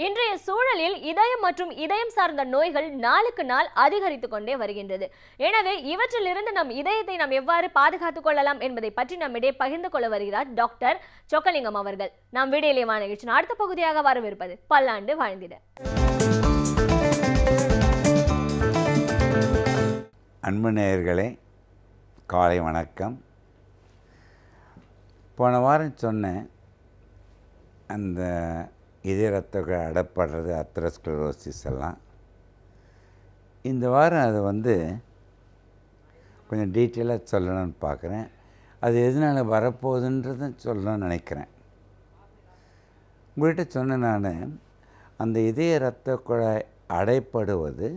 இன்றைய சூழலில் இதயம் மற்றும் இதயம் சார்ந்த நோய்கள் நாளுக்கு நாள் அதிகரித்து கொண்டே வருகின்றது. எனவே இவற்றிலிருந்து நம் இதயத்தை நாம் எவ்வாறு பாதுகாத்துக் கொள்ளலாம் என்பதை பற்றி நம்மிடையே பகிர்ந்து கொள்ள வருகிறார் டாக்டர் சொக்கலிங்கம் அவர்கள். நாம் விடியலியமான நிகழ்ச்சியின் அடுத்த பகுதியாக வரவிருப்பது பல்லாண்டு வாழ்ந்திட. அன்பு நேயர்களே, காலை வணக்கம். போன வாரம் சொன்னேன், அந்த இதய ரத்தங்கள் அடைப்படுறது, அத்ரோஸ்க்ளரோசிஸ் எல்லாம். இந்த வாரம் அதை கொஞ்சம் டீட்டெயிலாக சொல்லணும்னு பார்க்குறேன். அது எதனால் வரப்போகுதுன்றதும் சொல்லணும்னு நினைக்கிறேன். உங்கள்கிட்ட சொன்னேன் நான், அந்த இதய இரத்த குழாய் அடைப்படுவது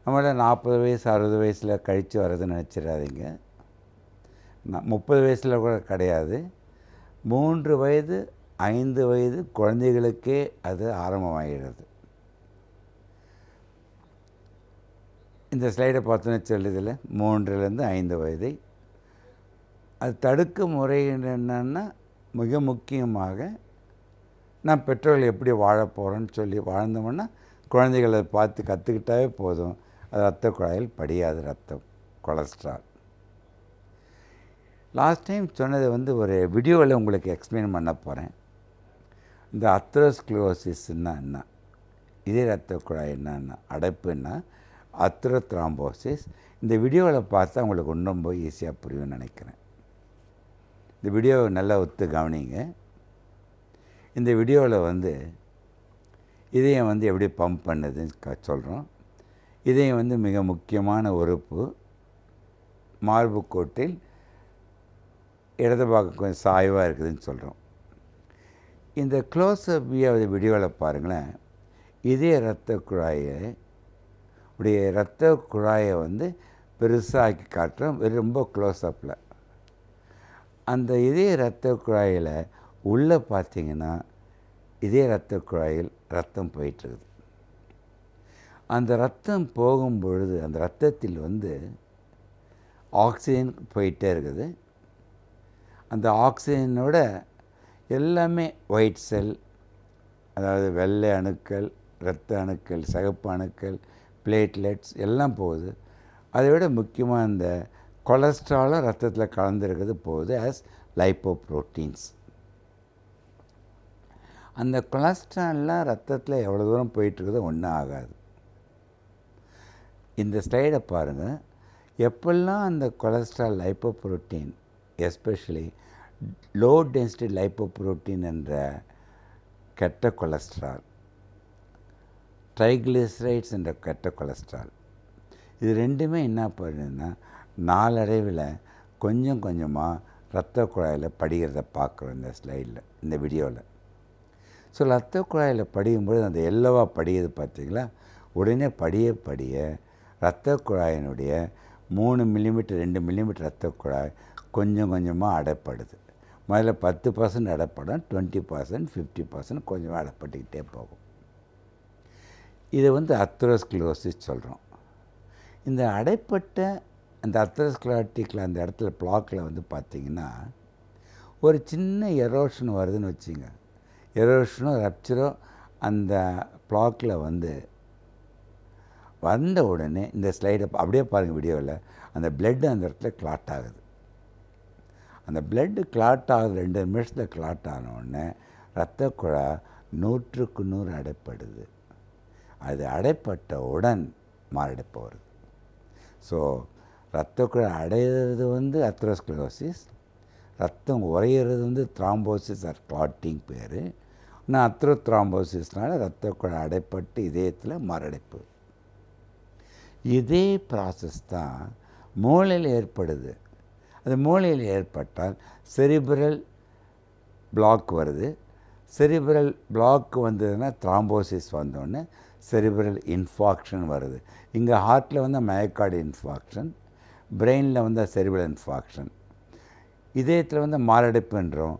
நம்மள 40 வயசு 60 வயசில் கழித்து வர்றதுன்னு நினச்சிடாதீங்க. 30 வயசில் கூட கிடையாது. 3 வயது 5 வயது குழந்தைகளுக்கே அது ஆரம்பமாகிறது. இந்த ஸ்லைடை பார்த்தோன்னு சொல்லுதில்ல, 3லேருந்து 5 வயதை. அது தடுக்கும் முறை என்னென்னா, மிக முக்கியமாக நான் பெற்றோர்கள் எப்படி வாழ போகிறோன்னு சொல்லி வாழ்ந்தோம்னா, குழந்தைகளை பார்த்து கற்றுக்கிட்டாவே போதும். அது இரத்த குழாயில் படியாது ரத்தம், கொலஸ்ட்ரால். லாஸ்ட் டைம் சொன்னதை ஒரு வீடியோவில் உங்களுக்கு எக்ஸ்பிளைன் பண்ண போகிறேன். இந்த அத்ரோஸ்க்ளரோசிஸ்ன்னா என்ன, இதய இரத்த குழாய் என்னன்னா, அடைப்புன்னா அத்ரோத்ராம்போசிஸ். இந்த வீடியோவில் பார்த்தா உங்களுக்கு இன்னும் போய் ஈஸியாக புரியும்னு நினைக்கிறேன். இந்த வீடியோவை நல்லா ஒத்து கவனிங்க. இந்த வீடியோவில் இதயம் எப்படி பம்ப் பண்ணுதுன்னு சொல்கிறோம். இதயம் மிக முக்கியமான உறுப்பு. மார்பு கோட்டில் இடது பக்கம் கொஞ்சம் சாய்வாக இருக்குதுன்னு சொல்கிறோம். இந்த க்ளோஸ்அப் வீடியோவில் பாருங்களேன். இதய இரத்த குழாயை உடைய இரத்த குழாயை பெருசாக்கி காட்டுறோம், ரொம்ப க்ளோஸ்அப்பில். அந்த இதய இரத்த குழாயில் உள்ளே பார்த்திங்கன்னா, இதய இரத்த குழாயில் ரத்தம் போயிட்டுருக்குது. அந்த ரத்தம் போகும்பொழுது அந்த ரத்தத்தில் ஆக்சிஜன் போயிட்டே இருக்குது. அந்த ஆக்சிஜனோட எல்லாமே ஒயிட் செல், அதாவது வெள்ளை அணுக்கள், இரத்த அணுக்கள், சிகப்பு அணுக்கள், பிளேட்லெட்ஸ் எல்லாம் போகுது. அதை விட முக்கியமாக இந்த கொலஸ்ட்ராலும் ரத்தத்தில் கலந்துருக்கிறது போகுது ஆஸ் லைப்போப்ரோட்டீன்ஸ். அந்த கொலஸ்ட்ரால்லாம் ரத்தத்தில் எவ்வளோ தூரம் போயிட்டுருக்குதோ ஒன்றும் ஆகாது. இந்த ஸ்லைடை பாருங்கள். எப்பெல்லாம் அந்த cholesterol lipoprotein, especially low density lipoprotein என்ற கெட்ட கொலஸ்ட்ரால், ட்ரைக்ளிசரைட்ஸ் என்ற கெட்ட கொலஸ்ட்ரால், இது ரெண்டுமே என்ன பண்ணுதுன்னா நாளடைவில் கொஞ்சம் கொஞ்சமாக இரத்த குழாயில் படிகிறத பார்க்குறோம் இந்த ஸ்லைடில், இந்த வீடியோவில். ஸோ இரத்த குழாயில் படியும்பொழுது அந்த எல்லோவாக படியுது பார்த்திங்களா, உடனே படிய இரத்த குழாயினுடைய 3 மில்லிமீட்டர் 2 மில்லிமீட்டர் இரத்த குழாய் கொஞ்சம் கொஞ்சமாக அடைப்படுது. முதல்ல 10% அடைப்படும், 20%, 50% கொஞ்சம் அடைப்பட்டுக்கிட்டே போகும். இதை அத்ரோஸ்க்ளரோசிஸ் சொல்கிறோம். இந்த அடைப்பட்ட அந்த அத்ரோஸ்க்ளரோட்டிக்கில் அந்த இடத்துல பிளாக்கில் பார்த்திங்கன்னா ஒரு சின்ன எரோஷன் வருதுன்னு வச்சுங்க. எரோஷனோ ரப்சரோ அந்த பிளாக்கில் வந்த உடனே இந்த ஸ்லைடை அப்படியே பாருங்கள் வீடியோவில், அந்த பிளட்டு அந்த இடத்துல கிளாட் ஆகுது. அந்த பிளட்டு கிளாட் ஆகுது, 2 நிமிஷத்தில் கிளாட் ஆன உடனே இரத்த குழாய் 100க்கு 100 அடைப்படுது. அது அடைப்பட்டவுடன் மாரடைப்பு வருது. ஸோ இரத்த குழாய் அடையிறது அத்ரோஸ்க்ளரோசிஸ், ரத்தம் உறையிறது த்ராம்போசிஸ் ஆர் கிளாட்டிங் பேர். ஆனால் அத்ரோத்ராம்போசிஸ்னால இரத்த குழாய் அடைப்பட்டு இதயத்தில் மாரடைப்பு. இதே ப்ராசஸ் தான் மூளையில் ஏற்படுது. அது மூளையில் ஏற்பட்டால் செரிப்ரல் பிளாக் வருது. செரிப்ரல் பிளாக் வந்ததுன்னா த்ராம்போசிஸ் வந்தோடனே செரிப்ரல் இன்ஃபாக்ஷன் வருது. இங்கே ஹார்ட்டில் மயோகார்டு இன்ஃபாக்ஷன், பிரெயினில் செரிப்ரல் இன்ஃபாக்ஷன். இதயத்தில் வந்து மாரடைப்புன்றோம்,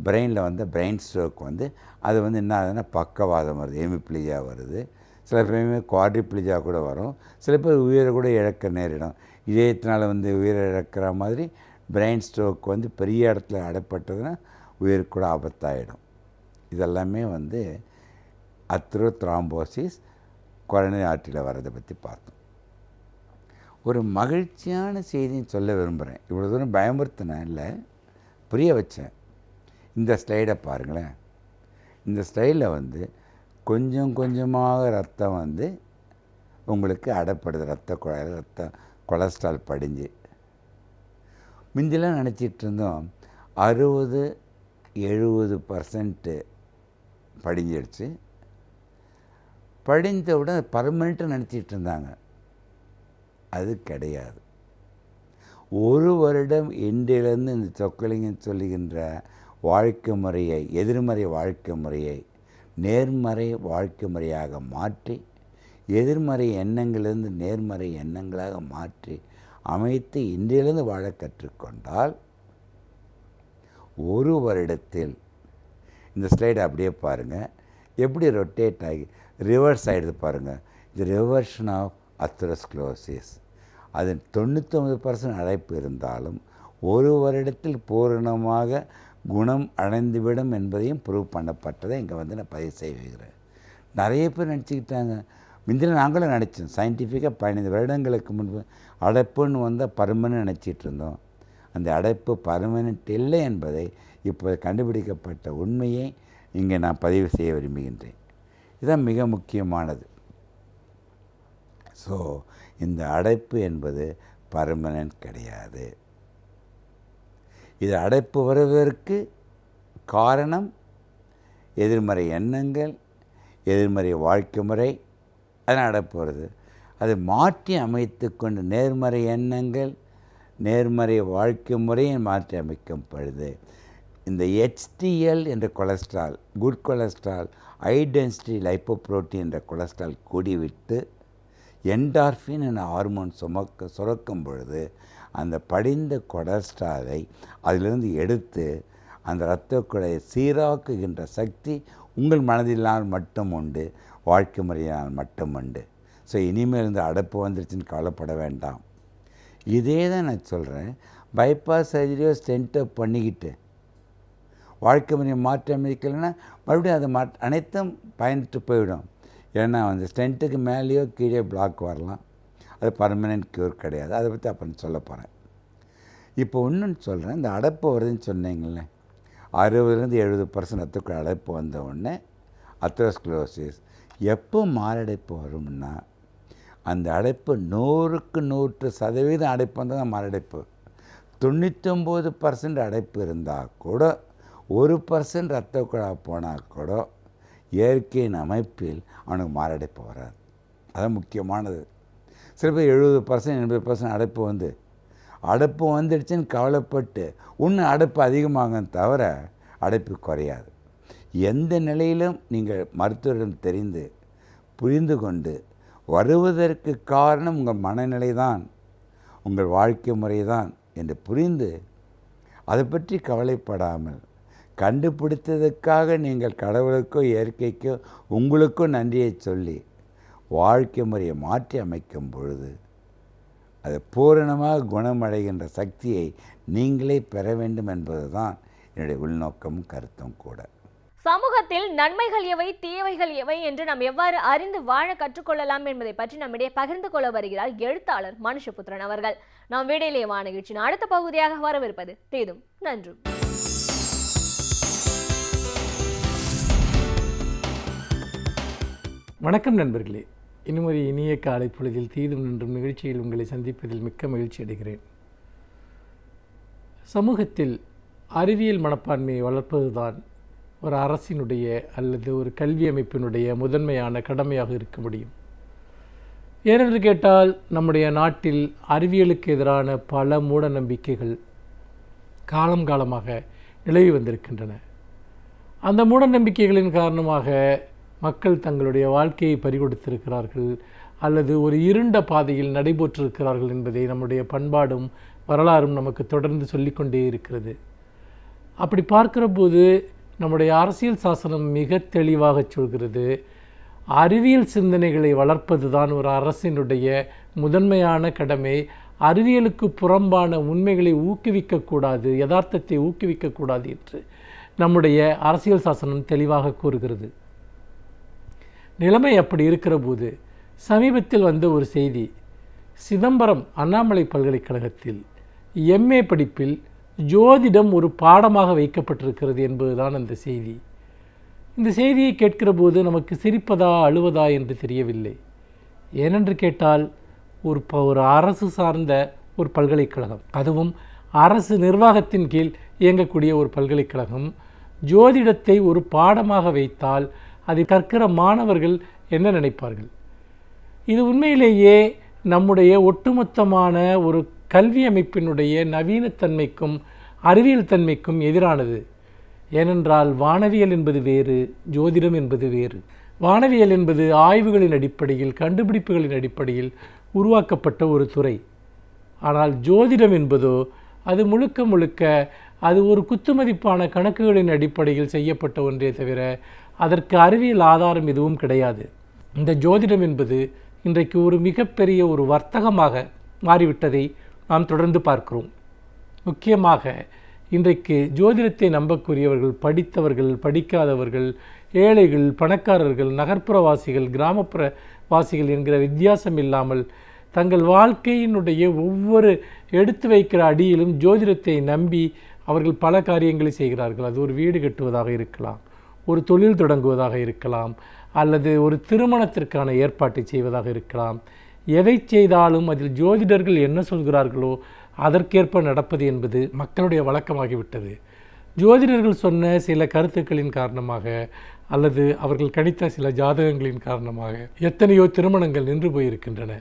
பிரெயினில் வந்து பிரெயின் ஸ்ட்ரோக் வந்து அது வந்து என்ன ஆகுதுன்னா பக்கவாதம் வருது, ஹெமிப்ளீஜியா வருது, சில பேருமே குவாட்ரிப்ளீஜியா கூட வரும், சில பேர் உயிரை கூட இழக்க நேரிடும். இதயத்தினால் வந்து உயிரை இழக்கிற மாதிரி பிரெயின் ஸ்ட்ரோக் வந்து பெரிய இடத்துல அடைப்பட்டதுன்னா உயிருக்கு கூட ஆபத்தாயிடும். இதெல்லாமே வந்து அத்ரோத்ராம்போசிஸ் கொரோனரி ஆர்டரியில் வர்றதை பற்றி பார்த்தோம். ஒரு மகிழ்ச்சியான செய்தின்னு சொல்ல விரும்புகிறேன். இவ்வளோ தூரம் பயமுறுத்தினேன் இல்லை, புரிய வச்சேன். இந்த ஸ்லைடை பாருங்களேன். இந்த ஸ்லைடில் வந்து கொஞ்சம் கொஞ்சமாக ரத்தம் வந்து உங்களுக்கு அடைப்படுது, ரத்த குழாயில் ரத்த கொலஸ்ட்ரால் படிஞ்சு. முந்திலாம் நினச்சிட்டு இருந்தோம் 60-70% படிஞ்சிடுச்சு. படிந்த உடனே பர்மனெண்ட்டு நினச்சிட்டு இருந்தாங்க. அது கிடையாது. 1 வருடம் இன்றிலிருந்து இந்த சொக்கலிங்கம் சொல்லுகின்ற வாழ்க்கை முறையை, எதிர்மறை வாழ்க்கை முறையை நேர்மறை வாழ்க்கை முறையாக மாற்றி, எதிர்மறை எண்ணங்களிலிருந்து நேர்மறை எண்ணங்களாக மாற்றி அமைத்து இன்றிலிருந்து வாழ கற்றுக்கொண்டால் 1 வருடத்தில், இந்த ஸ்லைடை அப்படியே பாருங்கள், எப்படி ரொட்டேட் ஆகி ரிவர்ஸ் ஆகிடுது பாருங்கள். இது ரிவர்ஷன் ஆஃப் அத்ரோஸ்க்ளோசிஸ். அது 99% அடைப்பு இருந்தாலும் 1 வருடத்தில் பூரணமாக குணம் அடைந்துவிடும் என்பதையும் ப்ரூவ் பண்ணப்பட்டதை இங்கே வந்து நான் பதிவு செய்கிறேன். நிறைய பேர் நினச்சிக்கிட்டாங்க, முந்தில் நாங்களும் நினச்சோம், சயின்டிஃபிக்காக 15 வருடங்களுக்கு முன்பு அடைப்புன்னு வந்தால் பர்மனெண்ட் நினச்சிட்டு இருந்தோம். அந்த அடைப்பு பர்மனெண்ட் இல்லை என்பதை இப்போ கண்டுபிடிக்கப்பட்ட உண்மையை இங்கே நான் பதிவு செய்ய விரும்புகின்றேன். இதுதான் மிக முக்கியமானது. ஸோ இந்த அடைப்பு என்பது பர்மனெண்ட் கிடையாது. இது அடைப்பு வருவதற்கு காரணம் எதிர்மறை எண்ணங்கள், எதிர்மறை வாழ்க்கை முறை, அதனால் அடைப்பு வருது. அதை மாற்றி அமைத்து கொண்டு நேர்மறை எண்ணங்கள், நேர்மறை வாழ்க்கை முறையை மாற்றி அமைக்கப்படுது. இந்த HDL என்ற cholesterol, good cholesterol, high density lipoprotein என்ற கொலஸ்ட்ரால் கூடிவிட்டு என்டார்ஃபின் என்ற ஹார்மோன் சுரக்கும் பொழுது அந்த படிந்த கொலஸ்ட்ராலை அதிலிருந்து எடுத்து அந்த இரத்த குழாயை சீராக்குகின்ற சக்தி உங்கள் மனதினால் மட்டும் உண்டு, வாழ்க்கை முறையினால் மட்டும் உண்டு. ஸோ இனிமேல் இந்த அடைப்பு வந்துருச்சுன்னு கவலைப்பட வேண்டாம். இதே தான் நான் சொல்கிறேன். பைபாஸ் சர்ஜரியோ ஸ்டென்ட்டோ பண்ணிக்கிட்டு வாழ்க்கை முறையை மாற்றி அமைக்கலைன்னா மறுபடியும் அது அனைத்தும் பயனிட்டு போயிடும். ஏன்னா அந்த ஸ்டென்ட்டுக்கு மேலேயோ கீழே பிளாக் வரலாம், அது பர்மனெண்ட் க்யூர் கிடையாது. அதை பற்றி அப்புறம் சொல்ல போகிறேன். இப்போ ஒன்றுன்னு சொல்கிறேன், இந்த அடைப்பு வருதுன்னு சொன்னீங்களே, 60-70% ரத்தக்குழாய் அடைப்பு வந்த உடனே அத்ரோஸ்க்ளோசிஸ். எப்போ மாரடைப்பு வரும்னா, அந்த அடைப்பு 100% அடைப்பு வந்தால் தான் மாரடைப்பு. 99% அடைப்பு இருந்தால் கூட 1% ரத்த குழாய் போனால் கூட இயற்கையின் அமைப்பில் அவனுக்கு மாரடைப்பு வராது. அதுதான் முக்கியமானது. சில பேர் 70%-80% அடைப்பு வந்துடுச்சுன்னு கவலைப்பட்டு இன்னும் அடைப்பு அதிகமாகும் தவிர அடைப்பு குறையாது. எந்த நிலையிலும் நீங்கள் மருத்துவரிடம் தெரிந்து புரிந்து கொண்டு வருவதற்கு காரணம் உங்கள் மனநிலை தான், உங்கள் வாழ்க்கை முறை தான் என்று புரிந்து அதை பற்றி கவலைப்படாமல் கண்டுபிடித்ததுக்காக நீங்கள் கடவுளுக்கோ இயற்கைக்கோ உங்களுக்கோ நன்றியை சொல்லி வாழ்க்கை முறையை மாற்றி அமைக்கும் பொழுது அது பூரணமாக குணமடைகின்ற சக்தியை நீங்களே பெற வேண்டும் என்பது தான் என்னுடைய உள்நோக்கமும் கருத்தும் கூட. சமூகத்தில் நன்மைகள் எவை, தீயவைகள் எவை என்று நாம் எவ்வாறு அறிந்து வாழ கற்றுக்கொள்ளலாம் என்பதை பற்றி நம்மிடையே பகிர்ந்து கொள்ள வருகிறார் எழுத்தாளர் மனுஷபுத்திரன் அவர்கள். நாம் வீடியோலேயே வா நிகழ்ச்சியின் அடுத்த பகுதியாக வரவிருப்பது தீதும் நன்றும். வணக்கம் நண்பர்களே, இன்னும் ஒரு இனிய காலை பொழுதில் தீதும் நன்றும் நிகழ்ச்சியில் உங்களை சந்திப்பதில் மிக்க மகிழ்ச்சி அடைகிறேன். சமூகத்தில் அறிவியல் மனப்பான்மையை வளர்ப்பதுதான் ஒரு அரசினுடைய அல்லது ஒரு கல்வி அமைப்பினுடைய முதன்மையான கடமையாக இருக்க முடியும். ஏனென்று கேட்டால் நம்முடைய நாட்டில் அறிவியலுக்கு எதிரான பல மூட நம்பிக்கைகள் காலமாக நிலவி வந்திருக்கின்றன. அந்த மூட நம்பிக்கைகளின் காரணமாக மக்கள் தங்களுடைய வாழ்க்கையை பறிகொடுத்திருக்கிறார்கள் அல்லது ஒரு இருண்ட பாதையில் நடைபெற்றிருக்கிறார்கள் என்பதை நம்முடைய பண்பாடும் வரலாறும் நமக்கு தொடர்ந்து சொல்லிக்கொண்டே இருக்கிறது. அப்படி பார்க்கிற போது நம்முடைய அரசியல் சாசனம் மிக தெளிவாக சொல்கிறது, அறிவியல் சிந்தனைகளை வளர்ப்பது தான் ஒரு அரசினுடைய முதன்மையான கடமை. அறிவியலுக்கு புறம்பான உண்மைகளை ஊக்குவிக்கக்கூடாது, யதார்த்தத்தை ஊக்குவிக்கக்கூடாது என்று நம்முடைய அரசியல் சாசனம் தெளிவாக கூறுகிறது. நிலைமை அப்படி இருக்கிற போது சமீபத்தில் வந்த ஒரு செய்தி, சிதம்பரம் அண்ணாமலை பல்கலைக்கழகத்தில் MA படிப்பில் ஜோதிடம் ஒரு பாடமாக வைக்கப்பட்டிருக்கிறது என்பதுதான் அந்த செய்தி. இந்த செய்தியை கேட்கிற போது நமக்கு சிரிப்பதா அழுவதா என்று தெரியவில்லை. ஏனென்று கேட்டால் ஒரு அரசு சார்ந்த ஒரு பல்கலைக்கழகம், அதுவும் அரசு நிர்வாகத்தின் கீழ் இயங்கக்கூடிய ஒரு பல்கலைக்கழகம் ஜோதிடத்தை ஒரு பாடமாக வைத்தால் அதை கற்கிற மாணவர்கள் என்ன நினைப்பார்கள்? இது உண்மையிலேயே நம்முடைய ஒட்டுமொத்தமான ஒரு கல்வி அமைப்பினுடைய நவீனத்தன்மைக்கும் அறிவியல் தன்மைக்கும் எதிரானது. ஏனென்றால் வானவியல் என்பது வேறு, ஜோதிடம் என்பது வேறு. வானவியல் என்பது ஆய்வுகளின் அடிப்படையில், கண்டுபிடிப்புகளின் அடிப்படையில் உருவாக்கப்பட்ட ஒரு துறை. ஆனால் ஜோதிடம் என்பதோ அது முழுக்க முழுக்க அது ஒரு குத்துமதிப்பான கணக்குகளின் அடிப்படையில் செய்யப்பட்ட ஒன்றே தவிர அதற்கு அறிவியல் ஆதாரம் எதுவும் கிடையாது. இந்த ஜோதிடம் என்பது இன்றைக்கு ஒரு மிகப்பெரிய ஒரு வர்த்தகமாக மாறிவிட்டதை நாம் தொடர்ந்து பார்க்கிறோம். முக்கியமாக இன்றைக்கு ஜோதிடத்தை நம்பக்கூடியவர்கள் படித்தவர்கள், படிக்காதவர்கள், ஏழைகள், பணக்காரர்கள், நகர்ப்புறவாசிகள், கிராமப்புற வாசிகள் என்கிற வித்தியாசம் இல்லாமல் தங்கள் வாழ்க்கையினுடைய ஒவ்வொரு எடுத்து வைக்கிற அடியிலும் ஜோதிடத்தை நம்பி அவர்கள் பல காரியங்களை செய்கிறார்கள். அது ஒரு வீடு கட்டுவதாக இருக்கலாம், ஒரு தொழில் தொடங்குவதாக இருக்கலாம், அல்லது ஒரு திருமணத்திற்கான ஏற்பாட்டை செய்வதாக இருக்கலாம். எதை செய்தாலும் அதில் ஜோதிடர்கள் என்ன சொல்கிறார்களோ அதற்கேற்ப நடப்பது என்பது மக்களுடைய வழக்கமாகிவிட்டது. ஜோதிடர்கள் சொன்ன சில கருத்துக்களின் காரணமாக அல்லது அவர்கள் கணித்த சில ஜாதகங்களின் காரணமாக எத்தனையோ திருமணங்கள் நின்று போயிருக்கின்றன.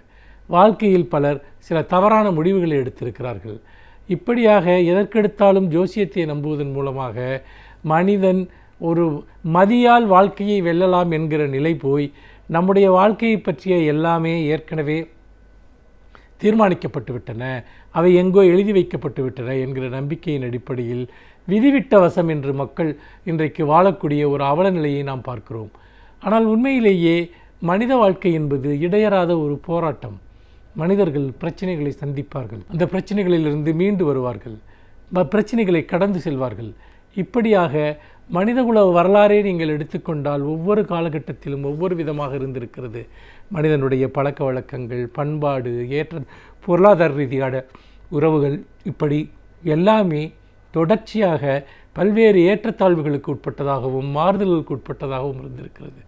வாழ்க்கையில் பலர் சில தவறான முடிவுகளை எடுத்திருக்கிறார்கள். இப்படியாக எதற்கெடுத்தாலும் ஜோசியத்தை நம்புவதன் மூலமாக மனிதன் ஒரு மதியால் வாழ்க்கையை வெல்லலாம் என்கிற நிலை போய் நம்முடைய வாழ்க்கையை பற்றிய எல்லாமே ஏற்கனவே தீர்மானிக்கப்பட்டு விட்டன, அவை எங்கோ எழுதி வைக்கப்பட்டு விட்டன என்கிற நம்பிக்கையின் அடிப்படையில் விதிவிட்ட வசம் என்று மக்கள் இன்றைக்கு வாழக்கூடிய ஒரு அவல நிலையை நாம் பார்க்கிறோம். ஆனால் உண்மையிலேயே மனித வாழ்க்கை என்பது இடையறாத ஒரு போராட்டம். மனிதர்கள் பிரச்சனைகளை சந்திப்பார்கள், அந்த பிரச்சனைகளிலிருந்து மீண்டு வருவார்கள், பிரச்சனைகளை கடந்து செல்வார்கள். இப்படியாக மனிதகுல வரலாறே நீங்கள் எடுத்துக்கொண்டால் ஒவ்வொரு காலகட்டத்திலும் ஒவ்வொரு விதமாக இருந்திருக்கிறது. மனிதனுடைய பழக்க வழக்கங்கள், பண்பாடு, ஏற்ற பொருளாதார ரீதியான உறவுகள், இப்படி எல்லாமே தொடர்ச்சியாக பல்வேறு ஏற்றத்தாழ்வுகளுக்கு உட்பட்டதாகவும் மாறுதல்களுக்கு உட்பட்டதாகவும் இருந்திருக்கிறது.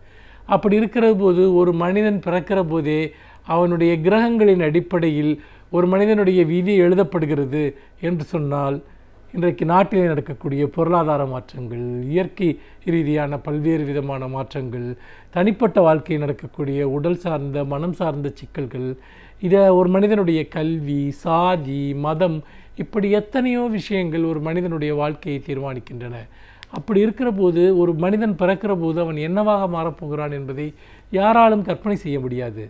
அப்படி இருக்கிற போது ஒரு மனிதன் பிறக்கிற போதே அவனுடைய கிரகங்களின் அடிப்படையில் ஒரு மனிதனுடைய விதி எழுதப்படுகிறது என்று சொன்னால், இன்றைக்கு நாட்டிலே நடக்கக்கூடிய பொருளாதார மாற்றங்கள், இயற்கை ரீதியான பல்வேறு விதமான மாற்றங்கள், தனிப்பட்ட வாழ்க்கையில் நடக்கக்கூடிய உடல் சார்ந்த மனம் சார்ந்த சிக்கல்கள், இதை ஒரு மனிதனுடைய கல்வி, சாதி, மதம், இப்படி எத்தனையோ விஷயங்கள் ஒரு மனிதனுடைய வாழ்க்கையை தீர்மானிக்கின்றன. அப்படி இருக்கிற போது ஒரு மனிதன் பிறக்கிற போது அவன் என்னவாக மாறப்போகிறான் என்பதை யாராலும் கற்பனை செய்ய முடியாது.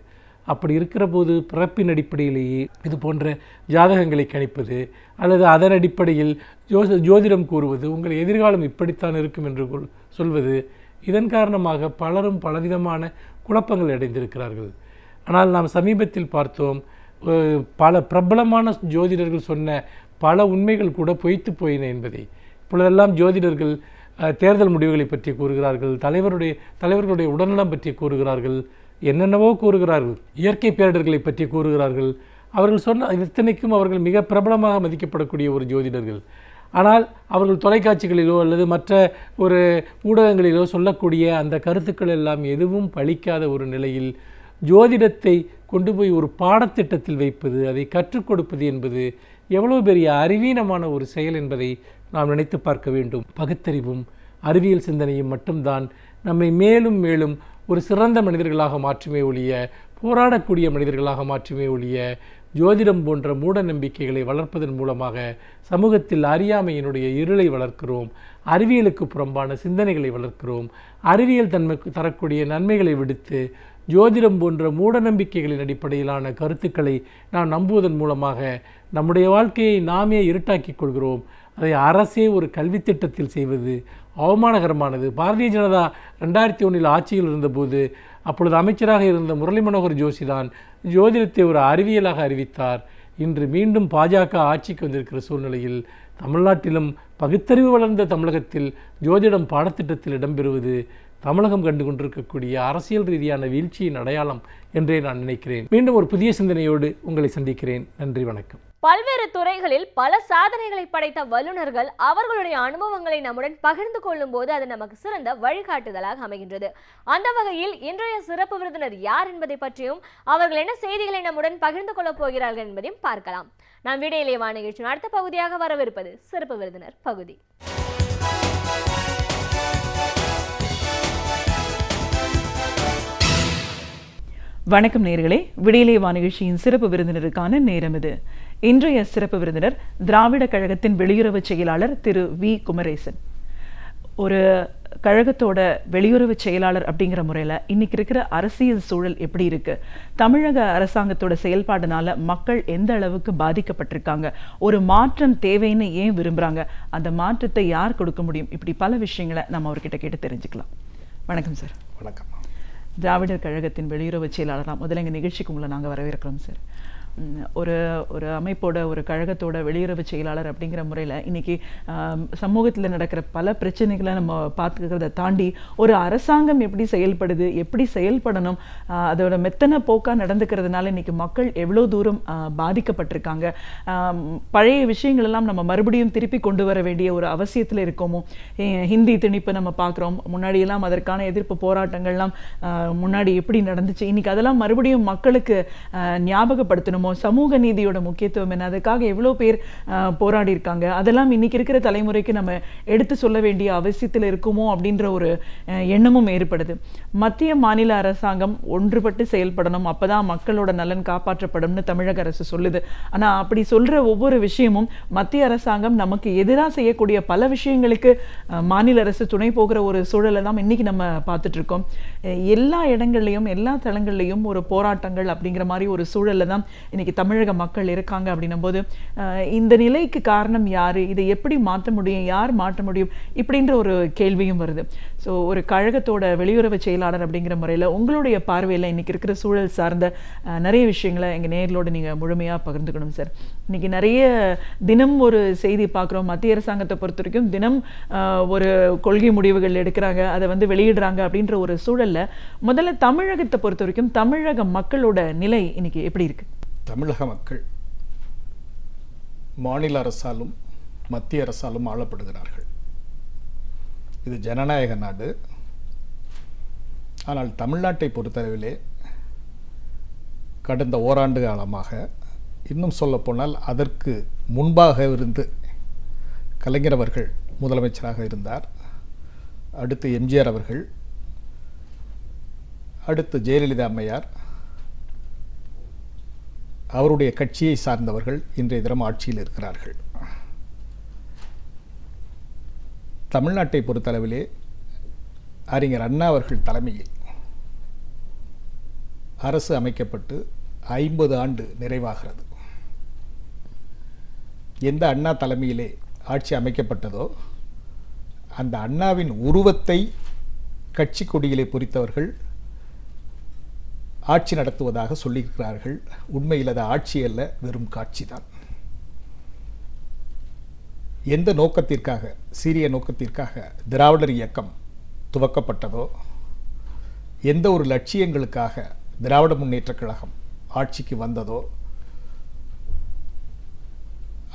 அப்படி இருக்கிற போது பிறப்பின் அடிப்படையிலேயே இது போன்ற ஜாதகங்களை கணிப்பது அல்லது அதன் அடிப்படையில் ஜோதிடம் கூறுவது, உங்கள் எதிர்காலம் இப்படித்தான் இருக்கும் என்று சொல்வது, இதன் காரணமாக பலரும் பலவிதமான குழப்பங்கள் அடைந்திருக்கிறார்கள். ஆனால் நாம் சமீபத்தில் பார்த்தோம், பல பிரபலமான ஜோதிடர்கள் சொன்ன பல உண்மைகள் கூட பொய்த்து போயின என்பதை. இப்பொழுதெல்லாம் ஜோதிடர்கள் தேர்தல் முடிவுகளை பற்றி கூறுகிறார்கள், தலைவர்களுடைய உடல்நலம் பற்றி கூறுகிறார்கள், என்னென்னவோ கூறுகிறார்கள், இயற்கை பேரிடர்களை பற்றி கூறுகிறார்கள். அவர்கள் சொன்ன இத்தனைக்கும் அவர்கள் மிக பிரபலமாக மதிக்கப்படக்கூடிய ஒரு ஜோதிடர்கள். ஆனால் அவர்கள் தொலைக்காட்சிகளிலோ அல்லது மற்ற ஒரு ஊடகங்களிலோ சொல்லக்கூடிய அந்த கருத்துக்கள் எல்லாம் எதுவும் பலிக்காத ஒரு நிலையில் ஜோதிடத்தை கொண்டு போய் ஒரு பாடத்திட்டத்தில் வைப்பது, அதை கற்றுக் கொடுப்பது என்பது எவ்வளவு பெரிய அறிவீனமான ஒரு செயல் என்பதை நாம் நினைத்து பார்க்க வேண்டும். பகுத்தறிவும் அறிவியல் சிந்தனையும் மட்டும்தான் நம்மை மேலும் மேலும் ஒரு சிறந்த மனிதர்களாக மாற்றுமே ஒழிய, போராடக்கூடிய மனிதர்களாக மாற்றுமே ஒழிய, ஜோதிடம் போன்ற மூட நம்பிக்கைகளை வளர்ப்பதன் மூலமாக சமூகத்தில் அறியாமையினுடைய இருளை வளர்க்கிறோம், அறிவியலுக்கு புறம்பான சிந்தனைகளை வளர்க்கிறோம். அறிவியல் தன்மைக்கு தரக்கூடிய நன்மைகளை விடுத்து ஜோதிடம் போன்ற மூடநம்பிக்கைகளின் அடிப்படையிலான கருத்துக்களை நாம் நம்புவதன் மூலமாக நம்முடைய வாழ்க்கையை நாமே இருட்டாக்கிக் கொள்கிறோம். அதை அரசே ஒரு கல்வி திட்டத்தில் செய்வது அவமானகரமானது. பாரதிய ஜனதா 2001 ஆட்சியில் இருந்தபோது அப்பொழுது அமைச்சராக இருந்த முரளி மனோகர் ஜோஷி தான் ஜோதிடத்தை ஒரு அறிவியலாக அறிவித்தார். இன்று மீண்டும் பாஜக ஆட்சிக்கு வந்திருக்கிற சூழ்நிலையில் தமிழ்நாட்டிலும் பகுத்தறிவு வளர்ந்த தமிழகத்தில் ஜோதிடம் பாடத்திட்டத்தில் இடம்பெறுவது தமிழகம் கண்டு கொண்டிருக்கக்கூடிய அரசியல் ரீதியான வீழ்ச்சியின் அடையாளம் என்றே நான் நினைக்கிறேன். மீண்டும் ஒரு புதிய சிந்தனையோடு உங்களை சந்திக்கிறேன். நன்றி, வணக்கம். பல்வேறு துறைகளில் பல சாதனைகளை படைத்த வல்லுநர்கள் அவர்களுடைய அனுபவங்களை நம்முடன் பகிர்ந்து கொள்ளும் போது அது நமக்கு சிறந்த வழிகாட்டுதலாக அமைகின்றது. அந்த வகையில் இன்றைய சிறப்பு விருந்தினர் யார் என்பதை பற்றியும் அவர்கள் என்ன செய்திகளை நம்முடன் பகிர்ந்து கொள்ளப் போகிறார்கள் என்பதையும் பார்க்கலாம். நாம் விடையிலே வா நிகழ்ச்சியின் அடுத்த பகுதியாக வரவிருப்பது சிறப்பு விருந்தினர் பகுதி. வணக்கம் நேயர்களே, விடியலே வா நிகழ்ச்சியின் சிறப்பு விருந்தினருக்கான நேரம் இது. இன்றைய சிறப்பு விருந்தினர் திராவிட கழகத்தின் வெளியுறவு செயலாளர் திரு வி குமரேசன். ஒரு கழகத்தோட வெளியுறவு செயலாளர் அப்படிங்கிற முறையில் இன்னைக்கு இருக்கிற அரசியல் சூழல் எப்படி இருக்கு, தமிழக அரசாங்கத்தோட செயல்பாடுனால மக்கள் எந்த அளவுக்கு பாதிக்கப்பட்டிருக்காங்க, ஒரு மாற்றம் தேவைன்னு ஏன் விரும்புகிறாங்க, அந்த மாற்றத்தை யார் கொடுக்க முடியும், இப்படி பல விஷயங்களை நம்ம அவர்கிட்ட கேட்டு தெரிஞ்சுக்கலாம். வணக்கம் சார். வணக்கம். திராவிடர் கழகத்தின் வெளியுறவு செயலாளராக முதல்ல எங்கள் நிகழ்ச்சிக்கு உங்களை நாங்கள் வரவேற்கிறோம் சார். ஒரு ஒரு அமைப்போட ஒரு கழகத்தோட வெளியுறவு செயலாளர் அப்படிங்கிற முறையில் இன்னைக்கு சமூகத்தில் நடக்கிற பல பிரச்சனைகளை நம்ம பார்த்துக்கிறத தாண்டி ஒரு அரசாங்கம் எப்படி செயல்படுது, எப்படி செயல்படணும், அதோட மெத்தனை போக்காக நடந்துக்கிறதுனால இன்னைக்கு மக்கள் எவ்வளோ தூரம் பாதிக்கப்பட்டிருக்காங்க, பழைய விஷயங்கள் எல்லாம் நம்ம மறுபடியும் திருப்பி கொண்டு வர வேண்டிய ஒரு அவசியத்தில் இருக்கோமோ. ஹிந்தி திணிப்பு நம்ம பார்க்குறோம், முன்னாடியெல்லாம் அதற்கான எதிர்ப்பு போராட்டங்கள்லாம் முன்னாடி எப்படி நடந்துச்சு, இன்னைக்கு அதெல்லாம் மறுபடியும் மக்களுக்கு ஞாபகப்படுத்தணுமோ, சமூக நீதியோட முக்கியத்துவம் என்ன, அதுக்காக எவ்வளோ பேர் போராடி இருக்காங்க, அதெல்லாம் இன்னைக்கு இருக்கிற தலைமுறைக்கு நம்ம எடுத்து சொல்ல வேண்டிய அவசியத்தில் இருக்குமோ அப்படின்ற ஒரு எண்ணமும் ஏற்படுது. மத்திய மாநில அரசாங்கம் ஒன்றுபட்டு செயல்படணும், அப்பதான் மக்களோட நலன் காப்பாற்றப்படும்னு தமிழக அரசு சொல்லுது. ஆனா அப்படி சொல்ற ஒவ்வொரு விஷயமும் மத்திய அரசாங்கம் நமக்கு எதிராக செய்யக்கூடிய பல விஷயங்களுக்கு மாநில அரசு துணை போகிற ஒரு சூழலை தான் இன்னைக்கு நம்ம பார்த்துட்டு இருக்கோம். எல்லா இடங்கள்லையும் எல்லா தளங்கள்லையும் ஒரு போராட்டங்கள் அப்படிங்கிற மாதிரி ஒரு சூழல்ல தான் இன்னைக்கு தமிழக மக்கள் இருக்காங்க. அப்படின்னும் போது இந்த நிலைக்கு காரணம் யாரு, இதை எப்படி மாற்ற முடியும், யார் மாற்ற முடியும், இப்படின்ற ஒரு கேள்வியும் வருது. ஸோ ஒரு கழகத்தோட வெளியுறவு செயலாளர் அப்படிங்கிற முறையில் உங்களுடைய பார்வையில் இன்னைக்கு இருக்கிற சூழல் சார்ந்த நிறைய விஷயங்களை எங்கள் நேர்களோடு நீங்கள் முழுமையாக பகிர்ந்துக்கணும் சார். இன்னைக்கு நிறைய தினம் ஒரு செய்தி பார்க்குறோம், மத்திய அரசாங்கத்தை பொறுத்த வரைக்கும் தினம் ஒரு கொள்கை முடிவுகள் எடுக்கிறாங்க, அதை வெளியிடுறாங்க அப்படின்ற ஒரு சூழல்ல முதல்ல தமிழகத்தை பொறுத்த வரைக்கும் தமிழக மக்களோட நிலை இன்னைக்கு எப்படி இருக்கு? தமிழக மக்கள் மாநில அரசாலும் மத்திய அரசாலும் ஆளப்படுகிறார்கள். இது ஜனநாயக நாடு. ஆனால் தமிழ்நாட்டை பொறுத்தளவிலே கடந்த ஓராண்டு காலமாக, இன்னும் சொல்லப்போனால் அதற்கு முன்பாக இருந்து கலைஞர் அவர்கள் முதலமைச்சராக இருந்தார், அடுத்து எம்ஜிஆர் அவர்கள், அடுத்து ஜெயலலிதா அம்மையார், அவருடைய கட்சியை சார்ந்தவர்கள் இன்றைய தினம் ஆட்சியில் இருக்கிறார்கள். தமிழ்நாட்டை பொறுத்தளவிலே அறிஞர் அண்ணா அவர்கள் தலைமையில் அரசு அமைக்கப்பட்டு 50 ஆண்டு நிறைவாகிறது. எந்த அண்ணா தலைமையிலே ஆட்சி அமைக்கப்பட்டதோ அந்த அண்ணாவின் உருவத்தை கட்சி கொடியிலே பொறித்தவர்கள் ஆட்சி நடத்துவதாக சொல்லியிருக்கிறார்கள். உண்மையில் அது ஆட்சி அல்ல, வெறும் காட்சி தான். எந்த நோக்கத்திற்காக, சீரிய நோக்கத்திற்காக திராவிடர் இயக்கம் துவக்கப்பட்டதோ, எந்த ஒரு லட்சியங்களுக்காக திராவிட முன்னேற்றக் கழகம் ஆட்சிக்கு வந்ததோ,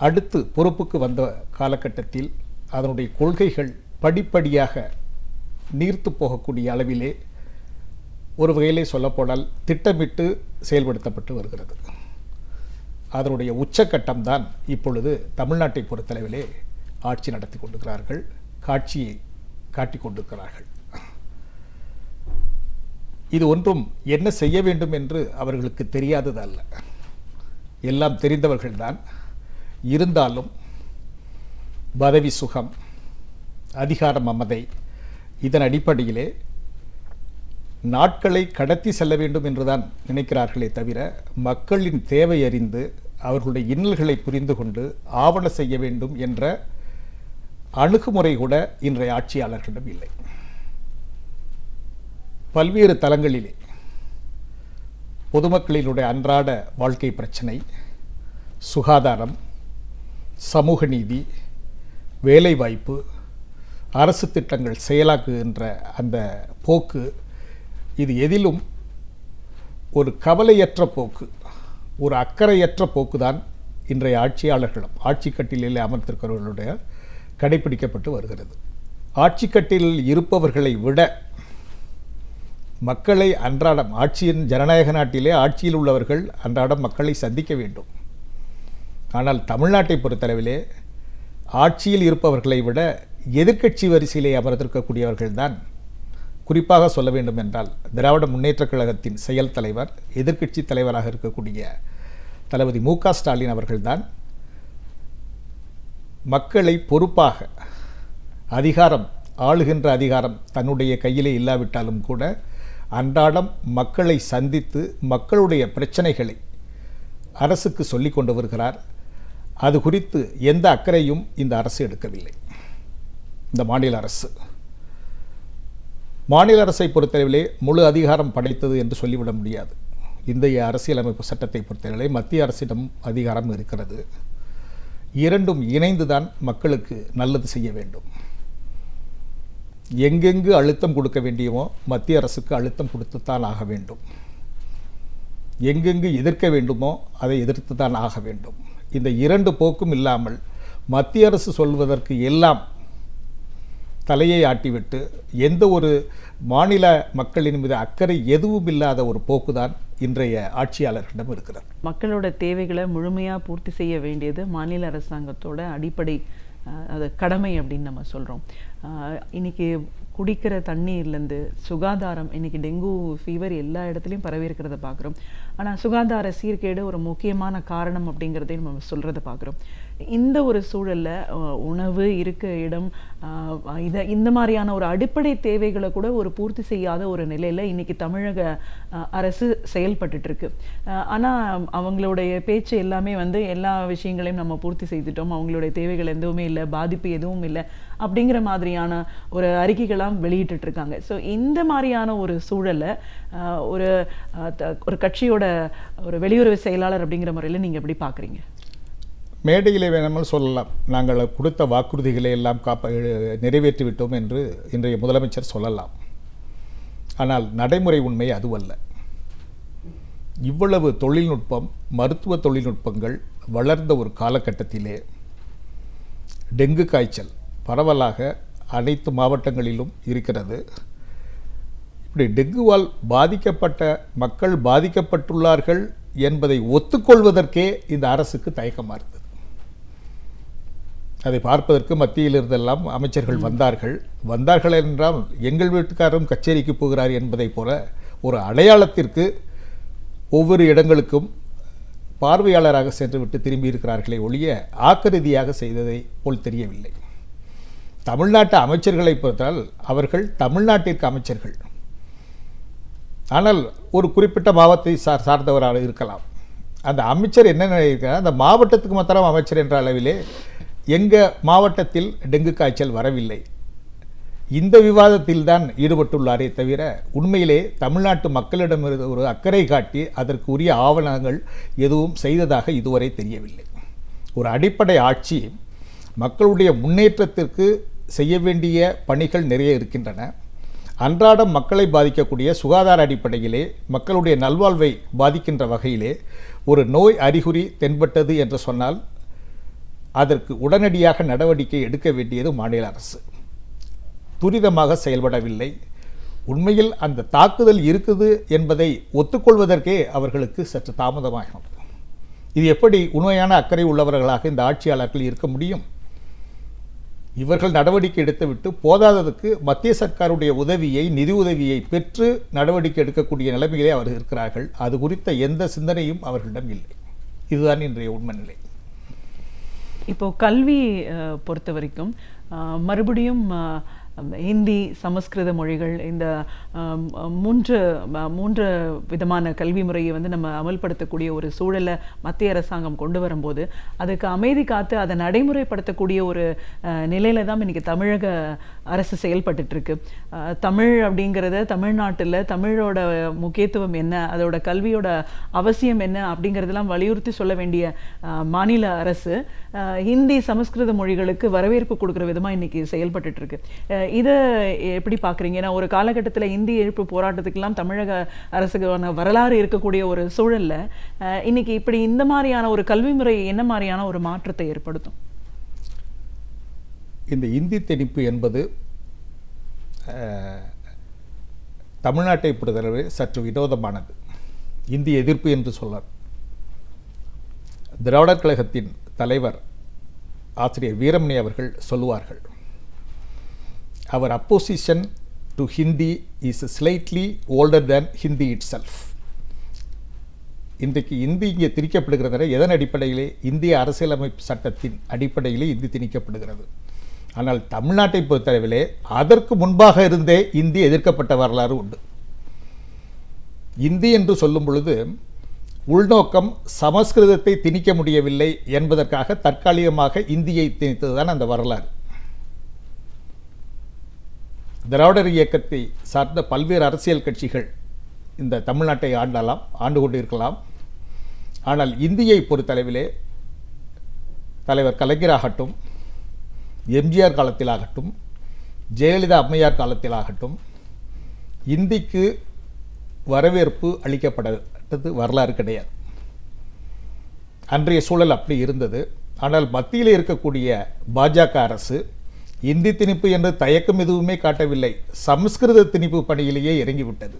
அடுத்து பொறுப்புக்கு வந்த காலகட்டத்தில் அதனுடைய கொள்கைகள் படிப்படியாக நீர்த்து போகக்கூடிய அளவிலே ஒரு வகையிலே சொல்லப்போனால் திட்டமிட்டு செயல்படுத்தப்பட்டு வருகிறது. அதனுடைய உச்சக்கட்டம்தான் இப்பொழுது தமிழ்நாட்டை பொறுத்தளவிலே ஆட்சி நடத்தி கொண்டிருக்கிறார்கள், காட்சியை காட்டிக் கொண்டிருக்கிறார்கள். இது ஒன்றும் என்ன செய்ய வேண்டும் என்று அவர்களுக்கு தெரியாதது அல்ல, எல்லாம் தெரிந்தவர்கள்தான். இருந்தாலும் பதவி சுகம், அதிகார மமதை, இதன் அடிப்படையிலே நாட்களை கடத்தி செல்ல வேண்டும் என்றுதான் நினைக்கிறார்களே தவிர மக்களின் தேவை அறிந்து அவர்களுடைய இன்னல்களை புரிந்து கொண்டு ஆவண செய்ய வேண்டும் என்ற அணுகுமுறை கூட இன்றைய ஆட்சியாளர்களிடம் இல்லை. பல்வேறு தளங்களிலே பொதுமக்களினுடைய அன்றாட வாழ்க்கை பிரச்சனை, சுகாதாரம், சமூக நீதி, வேலைவாய்ப்பு, அரசு திட்டங்கள் செயலாக்குகின்ற அந்த போக்கு, இது எதிலும் ஒரு கவலையற்ற போக்கு, ஒரு அக்கறையற்ற போக்குதான் இன்றைய ஆட்சியாளர்களும் ஆட்சி கட்டிலே அமர்ந்திருக்கிறவர்களுடைய கடைபிடிக்கப்பட்டு வருகிறது. ஆட்சி கட்டிலில் இருப்பவர்களை விட மக்களை அன்றாடம், ஆட்சியின் ஜனநாயக நாட்டிலே ஆட்சியில் உள்ளவர்கள் அன்றாடம் மக்களை சந்திக்க வேண்டும். ஆனால் தமிழ்நாட்டை பொறுத்தளவிலே ஆட்சியில் இருப்பவர்களை விட எதிர்க்கட்சி வரிசையிலே அமர்ந்திருக்கக்கூடியவர்கள்தான், குறிப்பாக சொல்ல வேண்டும் என்றால் திராவிட முன்னேற்றக் கழகத்தின் செயல் தலைவர், எதிர்க்கட்சி தலைவராக இருக்கக்கூடிய தளபதி மு.க. ஸ்டாலின் அவர்கள்தான் மக்களை பொறுப்பாக, அதிகாரம், ஆளுகின்ற அதிகாரம் தன்னுடைய கையிலே இல்லாவிட்டாலும் கூட அன்றாடம் மக்களை சந்தித்து மக்களுடைய பிரச்சனைகளை அரசுக்கு சொல்லிக் கொண்டு வருகிறார். அது குறித்து எந்த அக்கறையும் இந்த அரசு எடுக்கவில்லை. இந்த மாநில அரசு, மாநில அரசை பொறுத்தளவிலே முழு அதிகாரம் படைத்தது என்று சொல்லிவிட முடியாது. இந்திய அரசியலமைப்பு சட்டத்தை பொறுத்தவரை மத்திய அரசிடம் அதிகாரம் இருக்கிறது. இரண்டும் இணைந்துதான் மக்களுக்கு நல்லது செய்ய வேண்டும். எங்கெங்கு அழுத்தம் கொடுக்க வேண்டியமோ மத்திய அரசுக்கு அழுத்தம் கொடுத்துத்தான் ஆக வேண்டும். எங்கெங்கு எதிர்க்க வேண்டுமோ அதை எதிர்த்துத்தான் ஆக வேண்டும். இந்த இரண்டு போக்கும் இல்லாமல் மத்திய அரசு சொல்வதற்கு எல்லாம் தலையை ஆட்டிவிட்டு எந்த ஒரு மாநில மக்களின் மீது அக்கறை எதுவும் இல்லாத ஒரு போக்குதான் இன்றைய ஆட்சியாளர்களிடம் இருக்கிறது. மக்களோட தேவைகளை முழுமையாக பூர்த்தி செய்ய வேண்டியது மாநில அரசாங்கத்தோட அடிப்படை அது கடமை அப்படின்னு நம்ம சொல்கிறோம். இன்னைக்கு குடிக்கிற தண்ணீர்லேருந்து சுகாதாரம், இன்னைக்கு டெங்கு ஃபீவர் எல்லா இடத்துலையும் பரவி இருக்கிறத பார்க்குறோம். ஆனால் சுகாதார சீர்கேடு ஒரு முக்கியமான காரணம் அப்படிங்கிறதையும் நம்ம சொல்கிறத பார்க்குறோம். இந்த ஒரு சூழலில் உணவு, இருக்க இடம், இந்த மாதிரியான ஒரு அடிப்படை தேவைகளை கூட ஒரு பூர்த்தி செய்யாத ஒரு நிலையில் இன்னைக்கு தமிழக அரசு செயல்பட்டு இருக்கு. ஆனால் அவங்களுடைய பேச்சு எல்லாமே எல்லா விஷயங்களையும் நம்ம பூர்த்தி செய்துட்டோம், அவங்களுடைய தேவைகள் எதுவுமே இல்லை, பாதிப்பு எதுவும் இல்லை அப்படிங்கிற மாதிரியான ஒரு அறிக்கைகளாம் வெளியிட்டு இருக்காங்க. ஸோ இந்த மாதிரியான ஒரு சூழலை ஒரு கட்சியோட ஒரு வெளியுறவு செயலாளர் அப்படிங்கிற முறையில் நீங்கள் எப்படி பார்க்குறீங்க? மேடையிலே வேணாமல் சொல்லலாம், நாங்கள் கொடுத்த வாக்குறுதிகளை எல்லாம் நிறைவேற்றிவிட்டோம் என்று இன்றைய முதலமைச்சர் சொல்லலாம். ஆனால் நடைமுறை உண்மை அதுவல்ல. இவ்வளவு தொழில்நுட்பம், மருத்துவ தொழில்நுட்பங்கள் வளர்ந்த ஒரு காலகட்டத்திலே டெங்கு காய்ச்சல் பரவலாக அனைத்து மாவட்டங்களிலும் இருக்கிறது. இப்படி டெங்குவால் பாதிக்கப்பட்ட மக்கள் பாதிக்கப்பட்டுள்ளார்கள் என்பதை ஒத்துக்கொள்வதற்கே இந்த அரசுக்கு தயக்கமாக இருந்தது. அதை பார்ப்பதற்கு மத்தியிலிருந்தெல்லாம் அமைச்சர்கள் வந்தார்கள் என்றால் எங்கள் வீட்டுக்காரரும் கச்சேரிக்கு போகிறார் என்பதை போல ஒரு அடையாளத்திற்கு ஒவ்வொரு இடங்களுக்கும் பார்வையாளராக சென்று விட்டு திரும்பி இருக்கிறார்களே ஒழிய ஆக்கரீதியாக செய்ததை போல் தெரியவில்லை. தமிழ்நாட்டு அமைச்சர்களை பொறுத்தால் அவர்கள் தமிழ்நாட்டிற்கு அமைச்சர்கள், ஆனால் ஒரு குறிப்பிட்ட மாவட்டத்தை சார்ந்தவராக இருக்கலாம். அந்த அமைச்சர் என்ன நினைக்கிறார், அந்த மாவட்டத்துக்கு மாத்திரம் அமைச்சர் என்ற அளவிலே எங்கள் மாவட்டத்தில் டெங்கு காய்ச்சல் வரவில்லை, இந்த விவாதத்தில் தான் ஈடுபட்டுள்ளாரே தவிர உண்மையிலே தமிழ்நாட்டு மக்களிடமிருந்து ஒரு அக்கறை காட்டி அதற்கு உரிய ஆவணங்கள் எதுவும் செய்ததாக இதுவரை தெரியவில்லை. ஒரு அடிப்படை ஆட்சி மக்களுடைய முன்னேற்றத்திற்கு செய்ய வேண்டிய பணிகள் நிறைய இருக்கின்றன. அன்றாடம் மக்களை பாதிக்கக்கூடிய சுகாதார அடிப்படையிலே மக்களுடைய நல்வாழ்வை பாதிக்கின்ற வகையிலே ஒரு நோய் அறிகுறி தென்பட்டது என்று சொன்னால் அதற்கு உடனடியாக நடவடிக்கை எடுக்க வேண்டியது மாநில அரசு. துரிதமாக செயல்படவில்லை. உண்மையில் அந்த தாக்குதல் இருக்குது என்பதை ஒத்துக்கொள்வதற்கே அவர்களுக்கு சற்று தாமதமாகும். இது எப்படி உண்மையான அக்கறை உள்ளவர்களாக இந்த ஆட்சியாளர்கள் இருக்க முடியும்? இவர்கள் நடவடிக்கை எடுத்துவிட்டு போதாததுக்கு மத்திய சர்க்காருடைய உதவியை, நிதி உதவியை பெற்று நடவடிக்கை எடுக்கக்கூடிய நிலைமையிலே அவர்கள் இருக்கிறார்கள். அது குறித்த எந்த சிந்தனையும் அவர்களிடம் இல்லை. இதுதான் இன்றைய உண்மை நிலை. இப்போ கல்வி பொறுத்த வரைக்கும் மறுபடியும் ஹிந்தி, சமஸ்கிருத மொழிகள் இந்த மூன்று விதமான கல்வி முறையை வந்து நம்ம அமல்படுத்தக்கூடிய ஒரு சூழலை மத்திய அரசாங்கம் கொண்டு வரும்போது அதுக்கு அமைதி காத்து அதை நடைமுறைப்படுத்தக்கூடிய ஒரு நிலையில தான் இன்னைக்கு தமிழக அரசு செயல்பட்டுட்டு இருக்கு. தமிழ் அப்படிங்கிறத தமிழ்நாட்டில் தமிழோட முக்கியத்துவம் என்ன, அதோட கல்வியோட அவசியம் என்ன அப்படிங்கிறதெல்லாம் வலியுறுத்தி சொல்ல வேண்டிய மாநில அரசு ஹிந்தி, சமஸ்கிருத மொழிகளுக்கு வரவேற்பு கொடுக்குற விதமாக இன்னைக்கு செயல்பட்டுட்டு இருக்கு. இதை எப்படி பார்க்குறீங்க? ஏன்னா ஒரு காலகட்டத்தில் இந்தி எதிர்ப்பு போராட்டத்துக்கெல்லாம் தமிழக அரசுக்கான வரலாறு இருக்கக்கூடிய ஒரு சூழல்ல இன்னைக்கு இப்படி இந்த மாதிரியான ஒரு கல்வி முறை என்ன மாதிரியான ஒரு மாற்றத்தை ஏற்படுத்தும்? இந்த இந்தி திணிப்பு என்பது தமிழ்நாட்டை பொறுத்தளவு சற்று வினோதமானது. இந்தி எதிர்ப்பு என்று சொல்லலாம். திராவிடர் கழகத்தின் தலைவர் ஆசிரியர் வீரமணி அவர்கள் சொல்லுவார்கள், அவர் opposition to Hindi is slightly older than Hindi itself. இன்றைக்கு இந்தி இங்கே திணிக்கப்படுகிறது எதன் அடிப்படையிலே? இந்திய அரசியலமைப்பு சட்டத்தின் அடிப்படையிலே இந்தி திணிக்கப்படுகிறது. ஆனால் தமிழ்நாட்டை பொறுத்தளவிலே அதற்கு முன்பாக இருந்தே இந்தி எதிர்க்கப்பட்ட வரலாறு உண்டு. இந்தி என்று சொல்லும் பொழுது உள்நோக்கம் சமஸ்கிருதத்தை திணிக்க முடியவில்லை என்பதற்காக தற்காலிகமாக இந்தியை திணித்ததுதான் அந்த வரலாறு. திராவிடர் இயக்கத்தை சார்ந்த பல்வேறு அரசியல் கட்சிகள் இந்த தமிழ்நாட்டை ஆண்டு கொண்டிருக்கலாம். ஆனால் இந்தியை பொறுத்தளவிலே தலைவர் கலைஞராகட்டும், எம்ஜிஆர் காலத்திலாகட்டும், ஜெயலலிதா அம்மையார் காலத்திலாகட்டும் இந்திக்கு வரவேற்பு அளிக்கப்பட்டது வரலாறு கிடையாது. அன்றைய சூழல் அப்படி இருந்தது. ஆனால் மத்தியில் இருக்கக்கூடிய பாஜக அரசு இந்தி திணிப்பு என்று தயக்கம் எதுவுமே காட்டவில்லை, சமஸ்கிருத திணிப்பு பணியிலேயே இறங்கிவிட்டது.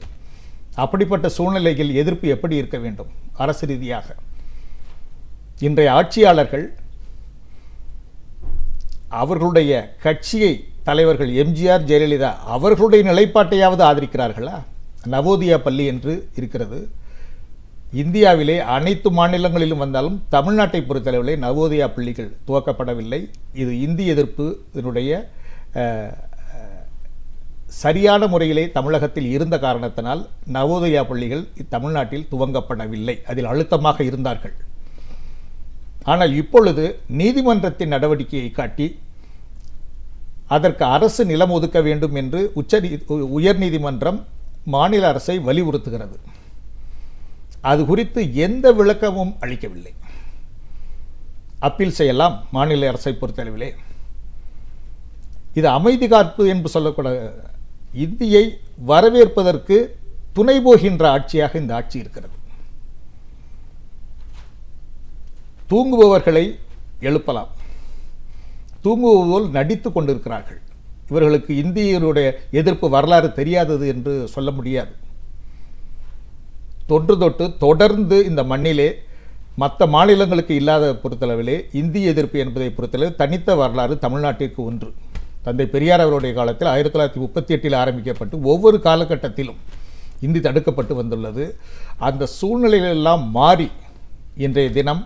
அப்படிப்பட்ட சூழ்நிலையில் எதிர்ப்பு எப்படி இருக்க வேண்டும் அரசு ரீதியாக? இன்றைய ஆட்சியாளர்கள் அவர்களுடைய கட்சியை தலைவர்கள் எம்ஜிஆர், ஜெயலலிதா அவர்களுடைய நிலைப்பாட்டையாவது ஆதரிக்கிறார்களா? நவோதயா பள்ளி என்று இருக்கிறது. இந்தியாவிலே அனைத்து மாநிலங்களிலும் வந்தாலும் தமிழ்நாட்டை பொறுத்தளவிலே நவோதயா பள்ளிகள் துவக்கப்படவில்லை. இது இந்தி எதிர்ப்பு இதனுடைய சரியான முறையிலே தமிழகத்தில் இருந்த காரணத்தினால் நவோதயா பள்ளிகள் தமிழ்நாட்டில் துவங்கப்படவில்லை. அதில் அழுத்தமாக இருந்தார்கள். ஆனால் இப்பொழுது நீதிமன்றத்தின் நடவடிக்கையை காட்டி அதற்கு அரசு நிலம் ஒதுக்க வேண்டும் என்று உயர்நீதிமன்றம் மாநில அரசை வலியுறுத்துகிறது. அது குறித்து எந்த விளக்கமும் அளிக்கவில்லை. அப்பீல் செய்யலாம் மாநில அரசை பொறுத்தளவிலே. இது அமைதி காப்பு என்று சொல்லக்கூட இந்தியை வரவேற்பதற்கு துணை போகின்ற ஆட்சியாக இந்த ஆட்சி இருக்கிறது. தூங்குபவர்களை எழுப்பலாம், தூங்குவோல் நடித்து கொண்டிருக்கிறார்கள். இவர்களுக்கு இந்தியருடைய எதிர்ப்பு வரலாறு தெரியாதது என்று சொல்ல முடியாது. தொன்று தொடர்ந்து இந்த மண்ணிலே மற்ற மாநிலங்களுக்கு இல்லாத பொறுத்தளவிலே இந்தி எதிர்ப்பு என்பதை பொறுத்தளவு தனித்த வரலாறு தமிழ்நாட்டிற்கு ஒன்று. தந்தை பெரியார் அவருடைய காலத்தில் 1938 ஆரம்பிக்கப்பட்டு ஒவ்வொரு காலகட்டத்திலும் இந்தி தடுக்கப்பட்டு வந்துள்ளது. அந்த சூழ்நிலைகளெல்லாம் மாறி இன்றைய தினம்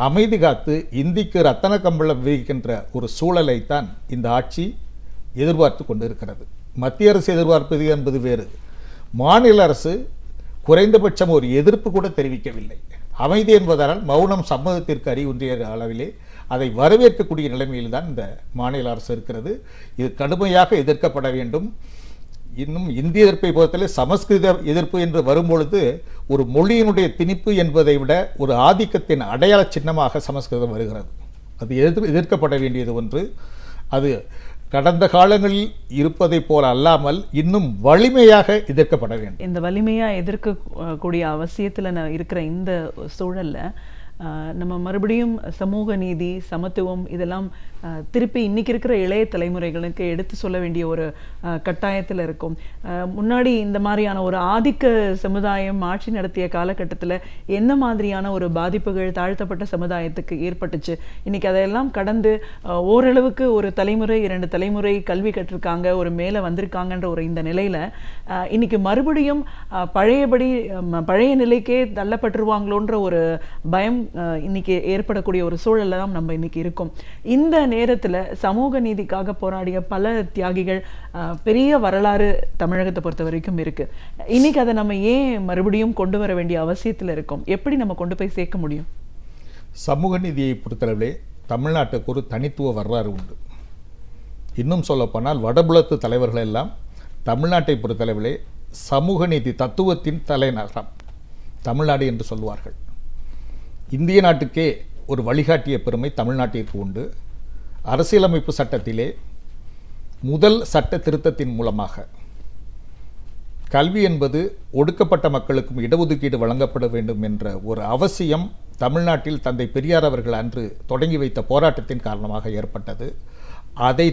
அமைதி காத்து இந்திக்கு ரத்தன கம்பளம் விதிக்கின்ற ஒரு சூழலைத்தான் இந்த ஆட்சி எதிர்பார்த்து கொண்டு இருக்கிறது. மத்திய அரசு எதிர்பார்ப்பது என்பது வேறு. மாநில அரசு குறைந்தபட்சம் ஒரு எதிர்ப்பு கூட தெரிவிக்கவில்லை. அமைதி என்பதால் மௌனம் சம்மதத்திற்கு அறிவுன்றிய அளவிலே அதை வரவேற்கக்கூடிய நிலைமையில் தான் இந்த மாநில அரசு இருக்கிறது. இது கடுமையாக எதிர்க்கப்பட வேண்டும். இன்னும் இந்திய எதிர்ப்பை பொறுத்தவரை சமஸ்கிருத எதிர்ப்பு என்று வரும்பொழுது ஒரு மொழியினுடைய திணிப்பு என்பதை விட ஒரு ஆதிக்கத்தின் அடையாள சின்னமாக சமஸ்கிருதம் வருகிறது. அது எதிர்க்கப்பட வேண்டியது ஒன்று. அது கடந்த காலங்களில் இருப்பதை போல அல்லாமல் இன்னும் வலிமையாக எதிர்க்கப்பட வேண்டும். இந்த வலிமையாக எதிர்க்கக்கூடிய அவசியத்தில் இருக்கிற இந்த சூழல்ல நம்ம மறுபடியும் சமூக நீதி, சமத்துவம் இதெல்லாம் திருப்பி இன்னைக்கு இருக்கிற இளைய தலைமுறைகளுக்கு எடுத்து சொல்ல வேண்டிய ஒரு கட்டாயத்தில் இருக்கும். முன்னாடி இந்த மாதிரியான ஒரு ஆதிக்க சமுதாயம் ஆட்சி நடத்திய காலகட்டத்தில் என்ன மாதிரியான ஒரு பாதிப்புகள் தாழ்த்தப்பட்ட சமுதாயத்துக்கு ஏற்பட்டுச்சு, இன்னைக்கு அதையெல்லாம் கடந்து ஓரளவுக்கு ஒரு தலைமுறை 2 தலைமுறை கல்வி கற்றிருக்காங்க, ஒரு மேலே வந்திருக்காங்கன்ற ஒரு இந்த நிலையில் இன்னைக்கு மறுபடியும் பழைய நிலைக்கே தள்ளப்பட்டுருவாங்களோன்ற ஒரு பயம் இன்னைக்கு ஏற்படக்கூடிய ஒரு சூழல்ல தான் நம்ம இன்னைக்கு இருக்கோம். இந்த நேரத்துல சமூக நீதிக்காக போராடிய பல தியாகிகள், பெரிய வரலாறு தமிழகத்தை பொறுத்த வரைக்கும் இருக்கு. இன்னைக்கு அதை நம்ம ஏன் மறுபடியும் கொண்டு வர வேண்டிய அவசியத்துல இருக்கோம்? எப்படி நம்ம கொண்டு போய் சேர்க்க முடியும்? சமூக நீதியை பொறுத்தளவிலே தமிழ்நாட்டுக்கு ஒரு தனித்துவ வரலாறு உண்டு. இன்னும் சொல்லப்போனால் வடபுலத்து தலைவர்கள் எல்லாம் தமிழ்நாட்டை பொறுத்தளவிலே சமூக நீதி தத்துவத்தின் தலைநகரம் தமிழ்நாடு என்று சொல்வார்கள். இந்திய நாட்டுக்கே ஒரு வழிகாட்டிய பெருமை தமிழ்நாட்டிற்கு உண்டு. அரசியலமைப்பு சட்டத்திலே முதல் சட்ட திருத்தத்தின் மூலமாக கல்வி என்பது ஒடுக்கப்பட்ட மக்களுக்கும் இடஒதுக்கீடு வழங்கப்பட வேண்டும் என்ற ஒரு அவசியம் தமிழ்நாட்டில் தந்தை பெரியார் அவர்கள் அன்று தொடங்கி வைத்த போராட்டத்தின் காரணமாக ஏற்பட்டது. அதை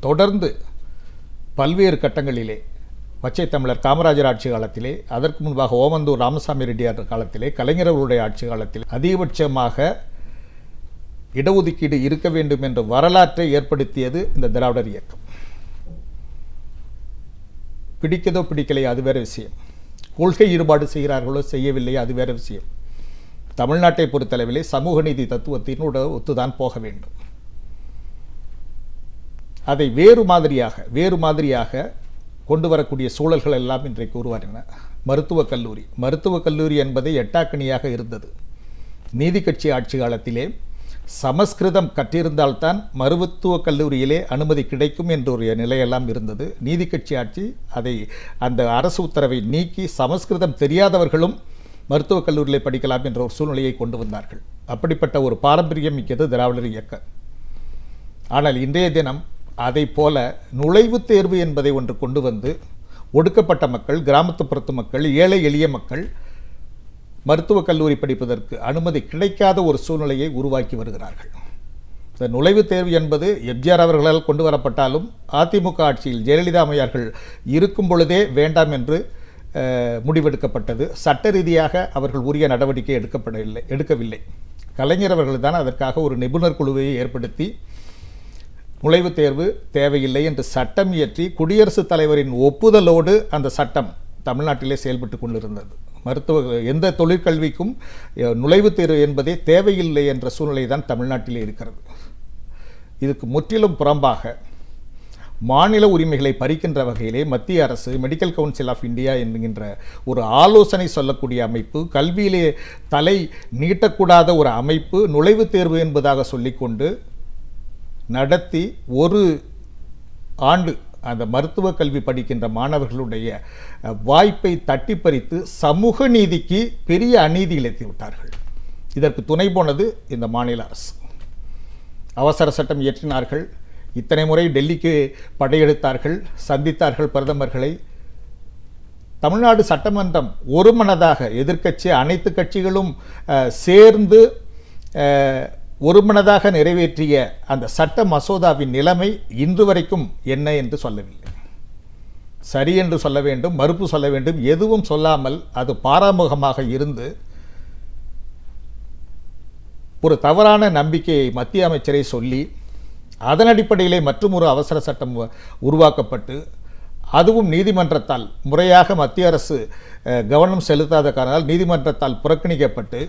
தொடர்ந்து பல்வேறு கட்டங்களிலே பச்சை தமிழர் காமராஜர் ஆட்சி காலத்திலே, அதற்கு முன்பாக ஓமந்தூர் ராமசாமி ரெட்டியார் காலத்திலே, கலைஞர்களுடைய ஆட்சி காலத்தில் அதிகபட்சமாக இடஒதுக்கீடு இருக்க வேண்டும் என்ற வரலாற்றை ஏற்படுத்தியது இந்த திராவிடர் இயக்கம். பிடிக்கதோ பிடிக்கலையோ அது வேற விஷயம். கொள்கை ஈடுபாடு செய்கிறார்களோ செய்யவில்லையோ அது வேற விஷயம். தமிழ்நாட்டை பொறுத்தளவிலே சமூக நீதி தத்துவத்தினோடு ஒத்துதான் போக வேண்டும். அதை வேறு மாதிரியாக கொண்டு வரக்கூடிய சூழல்கள் எல்லாம் இன்றைக்கு உருவாகின. மருத்துவக் கல்லூரி என்பதை எட்டாக்கணியாக இருந்தது. நீதி கட்சி ஆட்சி காலத்திலே சமஸ்கிருதம் கற்றிருந்தால்தான் மருத்துவக் கல்லூரியிலே அனுமதி கிடைக்கும் என்ற ஒரு நிலையெல்லாம் இருந்தது. நீதி கட்சி ஆட்சி அந்த அரசு உத்தரவை நீக்கி சமஸ்கிருதம் தெரியாதவர்களும் மருத்துவக் கல்லூரியிலே படிக்கலாம் என்ற ஒரு சூழ்நிலையை கொண்டு வந்தார்கள். அப்படிப்பட்ட ஒரு பாரம்பரியம் மிக்கது திராவிடர் இயக்கம். ஆனால் இன்றைய தினம் அதை போல நுழைவுத் தேர்வு என்பதை ஒன்று கொண்டு வந்து ஒடுக்கப்பட்ட மக்கள், கிராமத்துப்புறத்து மக்கள், ஏழை எளிய மக்கள் மருத்துவக் கல்லூரி படிப்பதற்கு அனுமதி கிடைக்காத ஒரு சூழ்நிலையை உருவாக்கி வருகிறார்கள். இந்த நுழைவுத் தேர்வு என்பது எம்ஜிஆர் அவர்களால் கொண்டு வரப்பட்டாலும் அதிமுக ஆட்சியில் ஜெயலலிதா அம்மையார்கள் இருக்கும் பொழுதே வேண்டாம் என்று முடிவெடுக்கப்பட்டது. சட்ட ரீதியாக அவர்கள் உரிய நடவடிக்கை எடுக்கவில்லை. கலைஞர் அவர்கள் தான் அதற்காக ஒரு நிபுணர் குழுவை ஏற்படுத்தி நுழைவுத் தேர்வு தேவையில்லை என்று சட்டம் இயற்றி குடியரசுத் தலைவரின் ஒப்புதலோடு அந்த சட்டம் தமிழ்நாட்டிலே செயல்பட்டு கொண்டிருந்தது. எந்த தொழிற்கல்விக்கும் நுழைவுத் தேர்வு என்பதே தேவையில்லை என்ற சூழ்நிலை தான் தமிழ்நாட்டிலே இருக்கிறது. இதுக்கு முற்றிலும் புறம்பாக மாநில உரிமைகளை பறிக்கின்ற வகையிலே மத்திய அரசு மெடிக்கல் கவுன்சில் ஆஃப் இந்தியா என்கின்ற ஒரு ஆலோசனை சொல்லக்கூடிய அமைப்பு, கல்வியிலே தலை நீட்டக்கூடாத ஒரு அமைப்பு நுழைவுத் தேர்வு என்பதாக சொல்லிக்கொண்டு நடத்தி ஒரு ஆண்டு அந்த மருத்துவ கல்வி படிக்கின்ற மாணவர்களுடைய வாய்ப்பை தட்டி பறித்து சமூக நீதிக்கு பெரிய அநீதி இழைத்து விட்டார்கள். இதற்கு துணை போனது இந்த மாநில அரசு. அவசர சட்டம் இயற்றினார்கள். இத்தனை முறை டெல்லிக்கு படையெடுத்தார்கள், சந்தித்தார்கள் பிரதமர்களை. தமிழ்நாடு சட்டமன்றம் ஒருமனதாக எதிர்க்கட்சி அனைத்து கட்சிகளும் சேர்ந்து ஒருமனதாக நிறைவேற்றிய அந்த சட்ட மசோதாவின் நிலைமை இன்று வரைக்கும் என்ன என்று சொல்லவில்லை. சரி என்று சொல்ல வேண்டும், மறுப்பு சொல்ல வேண்டும், எதுவும் சொல்லாமல் அது பாராமுகமாக இருந்து ஒரு தவறான நம்பிக்கையை மத்திய அமைச்சரை சொல்லி அதன் அடிப்படையிலே மற்றும் ஒரு அவசர சட்டம் உருவாக்கப்பட்டு அதுவும் நீதிமன்றத்தால் முறையாக மத்திய அரசு கவனம் செலுத்தாத காரணத்தால் நீதிமன்றத்தால் புறக்கணிக்கப்பட்டு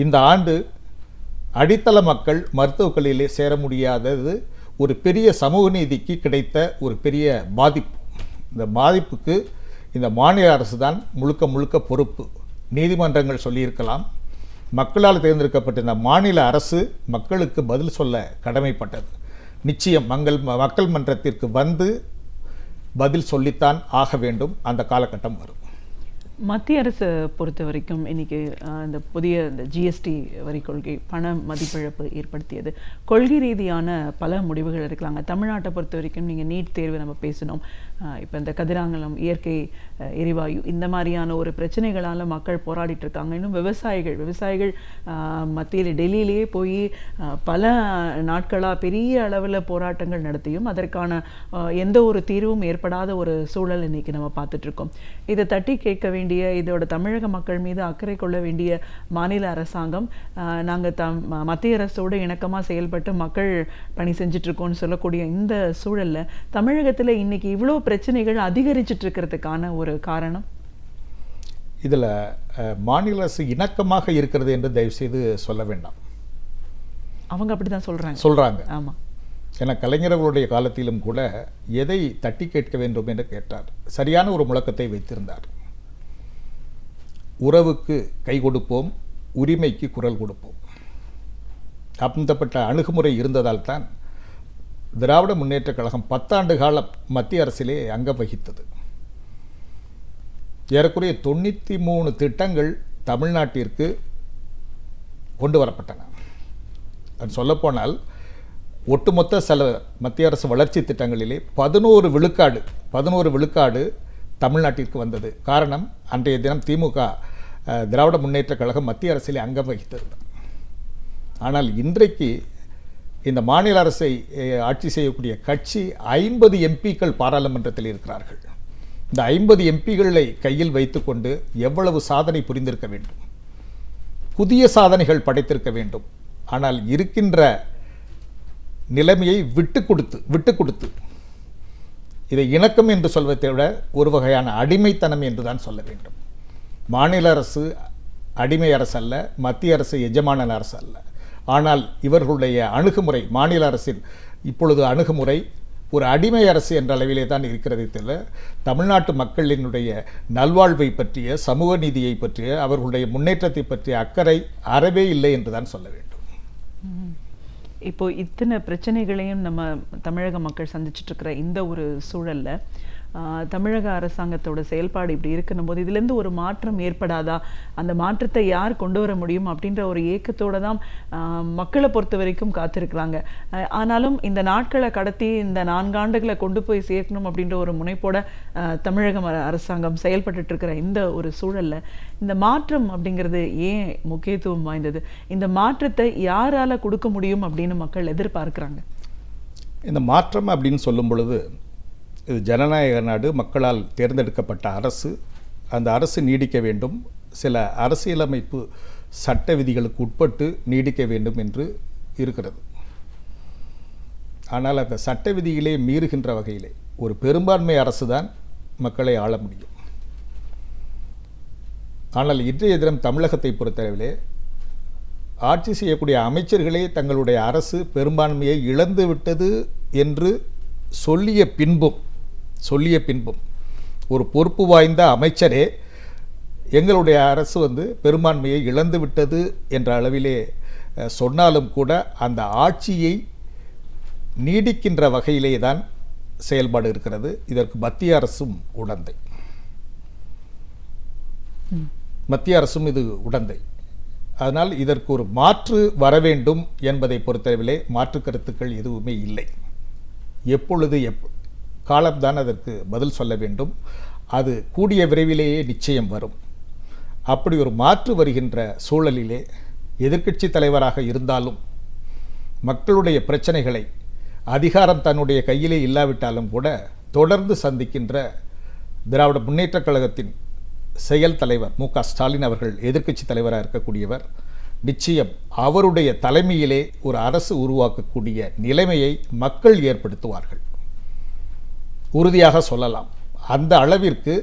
இந்த ஆண்டு அடித்தள மக்கள் மருத்துவக் கல்லூரியிலே சேர முடியாதது ஒரு பெரிய சமூக நீதிக்கு கிடைத்த ஒரு பெரிய பாதிப்பு. இந்த பாதிப்புக்கு இந்த மாநில அரசு தான் முழுக்க பொறுப்பு. நீதிமன்றங்கள் சொல்லியிருக்கலாம், மக்களால் தேர்ந்தெடுக்கப்பட்ட இந்த மாநில அரசு மக்களுக்கு பதில் சொல்ல கடமைப்பட்டது. நிச்சயம் மக்கள் மன்றத்திற்கு வந்து பதில் சொல்லித்தான் ஆக வேண்டும். அந்த காலகட்டம் வரும். மத்திய அரசை பொறுத்த வரைக்கும் இன்னைக்கு இந்த புதிய இந்த ஜிஎஸ்டி வரி கொள்கை பண மதிப்பிழப்பு ஏற்படுத்தியது. கொள்கை ரீதியான பல முடிவுகள் எடுக்கலாங்க. தமிழ்நாட்டை பொறுத்த வரைக்கும் நீங்கள் நீட் தேர்வு நம்ம பேசணும். இப்போ இந்த கதிராங்கலம், இயற்கை எரிவாயு, இந்த மாதிரியான ஒரு பிரச்சனைகளால் மக்கள் போராடிட்டு இருக்காங்க. இன்னும் விவசாயிகள் மத்தியில் டெல்லியிலேயே போய் பல நாட்களாக பெரிய அளவில் போராட்டங்கள் நடத்தியும் அதற்கான எந்த ஒரு தீர்வும் ஏற்படாத ஒரு சூழல் இன்னைக்கு நம்ம பார்த்துட்ருக்கோம். இதை தட்டி கேட்க வேண்டிய, இதோட தமிழக மக்கள் மீது அக்கறை கொள்ள வேண்டிய மாநில அரசாங்கம் நாங்கள் மத்திய அரசோடு இணக்கமாக செயல்பட்டு மக்கள் பணி செஞ்சிட்ருக்கோன்னு சொல்லக்கூடிய இந்த சூழலில் தமிழகத்தில் இன்னைக்கு இவ்வளோ பிரச்சனைகள் அதிகரிச்சிட்டு இருக்கிறதுக்கான ஒரு காரணம் இதில் மாநில அரசு இணக்கமாக இருக்கிறது என்று தயவுசெய்து சொல்ல வேண்டாம். அவங்க அப்படி தான் சொல்கிறாங்க. ஆமாம். ஏன்னா கலைஞர்களுடைய காலத்திலும் கூட எதை தட்டி கேட்க வேண்டும் என்று கேட்டார். சரியான ஒரு முழக்கத்தை வைத்திருந்தார். உறவுக்கு கை கொடுப்போம், உரிமைக்கு குரல் கொடுப்போம். அப்படிப்பட்ட அணுகுமுறை இருந்ததால் தான் திராவிட முன்னேற்றக் கழகம் 10 ஆண்டு காலம் மத்திய அரசிலே அங்கம் வகித்தது. ஏறக்குறைய 93 திட்டங்கள் தமிழ்நாட்டிற்கு கொண்டு வரப்பட்டன. அது சொல்லப்போனால் ஒட்டுமொத்த மத்திய அரசு வளர்ச்சி திட்டங்களிலே 11 விழுக்காடு தமிழ்நாட்டிற்கு வந்தது. காரணம், அன்றைய தினம் திமுக திராவிட முன்னேற்றக் கழகம் மத்திய அரசிலே அங்கம் வகித்தது. ஆனால் இன்றைக்கு இந்த மாநில அரசை ஆட்சி செய்யக்கூடிய கட்சி 50 எம்பிக்கள் பாராளுமன்றத்தில் இருக்கிறார்கள். இந்த 50 எம்பிகளை கையில் வைத்துக்கொண்டு எவ்வளவு சாதனை புரிந்திருக்க வேண்டும், புதிய சாதனைகள் படைத்திருக்க வேண்டும். ஆனால் இருக்கின்ற நிலைமையை விட்டு கொடுத்து இதை இணக்கம் என்று சொல்வதை விட ஒரு வகையான அடிமைத்தனம் என்று தான் சொல்ல வேண்டும். மாநில அரசு அடிமை அரசு அல்ல, மத்திய அரசு எஜமான அரசு அல்ல. ஆனால் இவர்களுடைய அணுகுமுறை, மாநில அரசின் இப்பொழுது அணுகுமுறை ஒரு அடிமை அரசு என்ற அளவிலே தான் இருக்கிறதை தவிர தமிழ்நாட்டு மக்களினுடைய நல்வாழ்வை பற்றிய, சமூக நீதியை பற்றிய, அவர்களுடைய முன்னேற்றத்தை பற்றிய அக்கறை அறவே இல்லை என்று தான் சொல்ல வேண்டும். இப்போ இத்தனை பிரச்சனைகளையும் நம்ம தமிழக மக்கள் சந்திச்சுட்டு இருக்கிற இந்த ஒரு சூழல்ல தமிழக அரசாங்கத்தோட செயல்பாடு இப்படி இருக்கணும் போது இதுலேருந்து ஒரு மாற்றம் ஏற்படாதா, அந்த மாற்றத்தை யார் கொண்டு வர முடியும் அப்படின்ற ஒரு ஏக்கத்தோடு தான் மக்களை பொறுத்த வரைக்கும் காத்திருக்கிறாங்க. ஆனாலும் இந்த நாட்களை கடத்தி இந்த 4 ஆண்டுகளை கொண்டு போய் சேர்க்கணும் அப்படின்ற ஒரு முனைப்போட தமிழக அரசாங்கம் செயல்பட்டு இருக்கிற இந்த ஒரு சூழல்ல இந்த மாற்றம் அப்படிங்கிறது ஏன் முக்கியத்துவம் வாய்ந்தது, இந்த மாற்றத்தை யாரால கொடுக்க முடியும் அப்படின்னு மக்கள் எதிர்பார்க்கிறாங்க? இந்த மாற்றம் அப்படின்னு சொல்லும் பொழுது, இது ஜனநாயக நாடு, மக்களால் தேர்ந்தெடுக்கப்பட்ட அரசு. அந்த அரசு நீடிக்க வேண்டும், சில அரசியலமைப்பு சட்ட விதிகளுக்கு உட்பட்டு நீடிக்க வேண்டும் என்று இருக்கிறது. ஆனால் அந்த சட்ட விதிகளே மீறுகின்ற வகையிலே ஒரு பெரும்பான்மை அரசு தான் மக்களை ஆள முடியும். ஆனால் இன்றைய தினம் தமிழகத்தை பொறுத்தளவிலே ஆட்சி செய்யக்கூடிய அமைச்சர்களே தங்களுடைய அரசு பெரும்பான்மையை இழந்து விட்டது என்று சொல்லிய பின்பும் ஒரு பொறுப்பு வாய்ந்த அமைச்சரே எங்களுடைய அரசு பெரும்பான்மையை இழந்து விட்டது என்ற அளவிலே சொன்னாலும் கூட அந்த ஆட்சியை நீடிக்கின்ற வகையிலே தான் செயல்பாடு இருக்கிறது. இதற்கு மத்திய அரசும் உடந்தை. இது உடந்தை. அதனால் இதற்கு ஒரு மாற்று வர வேண்டும் என்பதை பொறுத்தளவிலே மாற்று கருத்துக்கள் எதுவுமே இல்லை. எப்பொழுது காலம்தான் அதற்கு பதில் சொல்ல வேண்டும். அது கூடிய விரைவிலேயே நிச்சயம் வரும். அப்படி ஒரு மாற்று வருகின்ற சூழலிலே எதிர்க்கட்சி தலைவராக இருந்தாலும் மக்களுடைய பிரச்சனைகளை அதிகாரம் தன்னுடைய கையிலே இல்லாவிட்டாலும் கூட தொடர்ந்து சந்திக்கின்ற திராவிட முன்னேற்றக் கழகத்தின் செயல் தலைவர் மு.க. ஸ்டாலின் அவர்கள் எதிர்க்கட்சி தலைவராக இருக்கக்கூடியவர். நிச்சயம் அவருடைய தலைமையிலே ஒரு அரசு உருவாக்கக்கூடிய நிலைமையை மக்கள் ஏற்படுத்துவார்கள், உறுதியாக சொல்லலாம். அந்த அளவிற்கு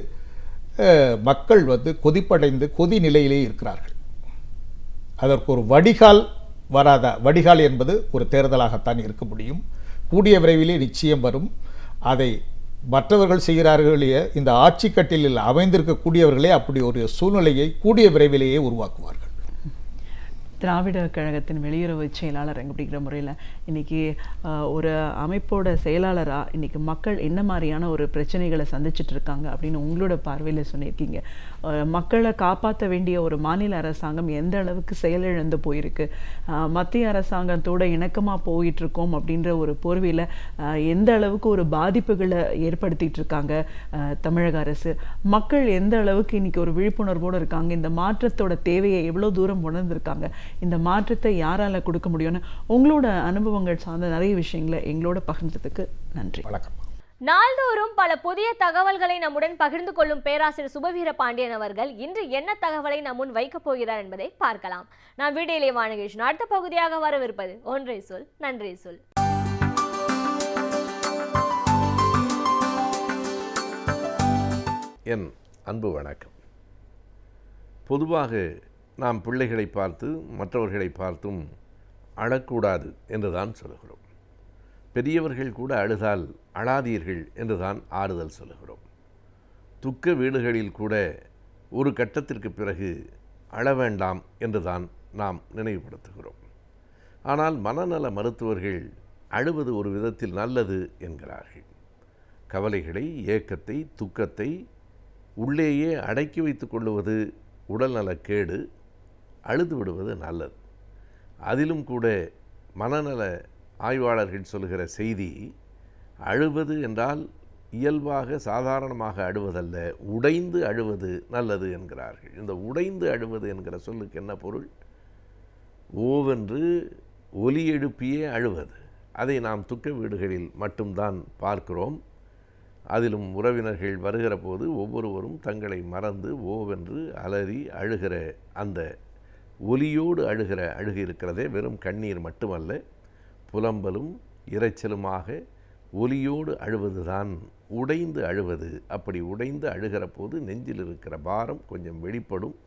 மக்கள் கொதிப்படைந்து கொதி நிலையிலே இருக்கிறார்கள். அதற்கு ஒரு வடிகால் என்பது ஒரு தேர்தலாகத்தான் இருக்க முடியும். கூடிய விரைவிலே நிச்சயம் வரும். அதை மற்றவர்கள் செய்கிறார்களே, இந்த ஆட்சி கட்டிலில் அமைந்திருக்கக்கூடியவர்களே அப்படி ஒரு சூழ்நிலையை கூடிய விரைவிலேயே உருவாக்குவார்கள். திராவிட கழகத்தின் வெளியுறவு செயலாளர் அப்படிங்கிற முறையில் இன்றைக்கி ஒரு அமைப்போட செயலாளராக இன்றைக்கி மக்கள் என்ன மாதிரியான ஒரு பிரச்சனைகளை சந்திச்சுட்டு இருக்காங்க அப்படின்னு உங்களோட பார்வையில் சொல்லியிருக்கீங்க. மக்களை காப்பாற்ற வேண்டிய ஒரு மாநில அரசாங்கம் எந்த அளவுக்கு செயலிழந்து போயிருக்கு, மத்திய அரசாங்கத்தோட இணக்கமாக போயிட்டுருக்கோம் அப்படின்ற ஒரு போர்வையில் எந்த அளவுக்கு ஒரு பாதிப்புகளை ஏற்படுத்திகிட்டு இருக்காங்க தமிழக அரசு, மக்கள் எந்த அளவுக்கு இன்றைக்கி ஒரு விழிப்புணர்வோடு இருக்காங்க, இந்த மாற்றத்தோட தேவையை எவ்வளோ தூரம் உணர்ந்திருக்காங்க, இந்த மாற்றத்தை யாரால கொடுக்க முடியும்னு உங்களோட அனுபவங்கள் சார்ந்த நிறைய விஷயங்களை எங்களோட பகிர்ந்ததுக்கு நன்றி. வணக்கம். நாள்தோறும் பல புதிய தகவல்களை நம்முடன் பகிர்ந்து கொள்ளும் பேராசிரியர் சுபவீர பாண்டியன் அவர்கள் இன்று என்ன தகவலை நம் முன் வைக்கப் போகிறார் என்பதை பார்க்கலாம். நான் வீடியோலே வானகிருஷ்ணன். அடுத்த பகுதியாக வரவிருப்பது ஒன்றை சொல் நன்றி சொல். என் அன்பு வணக்கம். பொதுவாக நாம் பிள்ளைகளை பார்த்து மற்றவர்களை பார்த்தும் அழக்கூடாது என்று தான் சொல்கிறோம். பெரியவர்கள் கூட அழுதால் அழாதீர்கள் என்று தான் ஆறுதல் சொல்கிறோம். துக்க வீடுகளில் கூட ஒரு கட்டத்திற்கு பிறகு அழ வேண்டாம் என்று தான் நாம் நினைவுபடுத்துகிறோம். ஆனால் மனநல மருத்துவர்கள் அழுவது ஒரு விதத்தில் நல்லது என்கிறார்கள். கவலைகளை, ஏக்கத்தை, துக்கத்தை உள்ளேயே அடக்கி வைத்து கொள்ளுவது உடல்நலக்கேடு, அழுது விடுவது நல்லது. அதிலும் கூட மனநல ஆய்வாளர்கள் சொல்கிற செய்தி, அழுவது என்றால் இயல்பாக சாதாரணமாக அழுவதல்ல, உடைந்து அழுவது நல்லது என்கிறார்கள். இந்த உடைந்து அழுவது என்கிற சொல்லுக்கு என்ன பொருள்? ஓவென்று ஒலி எழுப்பியே அழுவது. அதை நாம் துக்க வீடுகளில் மட்டும்தான் பார்க்கிறோம். அதிலும் உறவினர்கள் வருகிற போது ஒவ்வொருவரும் தங்களை மறந்து ஓவென்று அலறி அழுகிற அந்த ஒலியோடு அழுகிற அழுகை இருக்கிறதே, வெறும் கண்ணீர் மட்டுமல்ல, புலம்பலும் இரைச்சலுமாக ஒலியோடு அழுவதுதான் உடைந்து அழுவது. அப்படி உடைந்து அழுகிற போது நெஞ்சில் இருக்கிற பாரம் கொஞ்சம் வெளிப்படும்.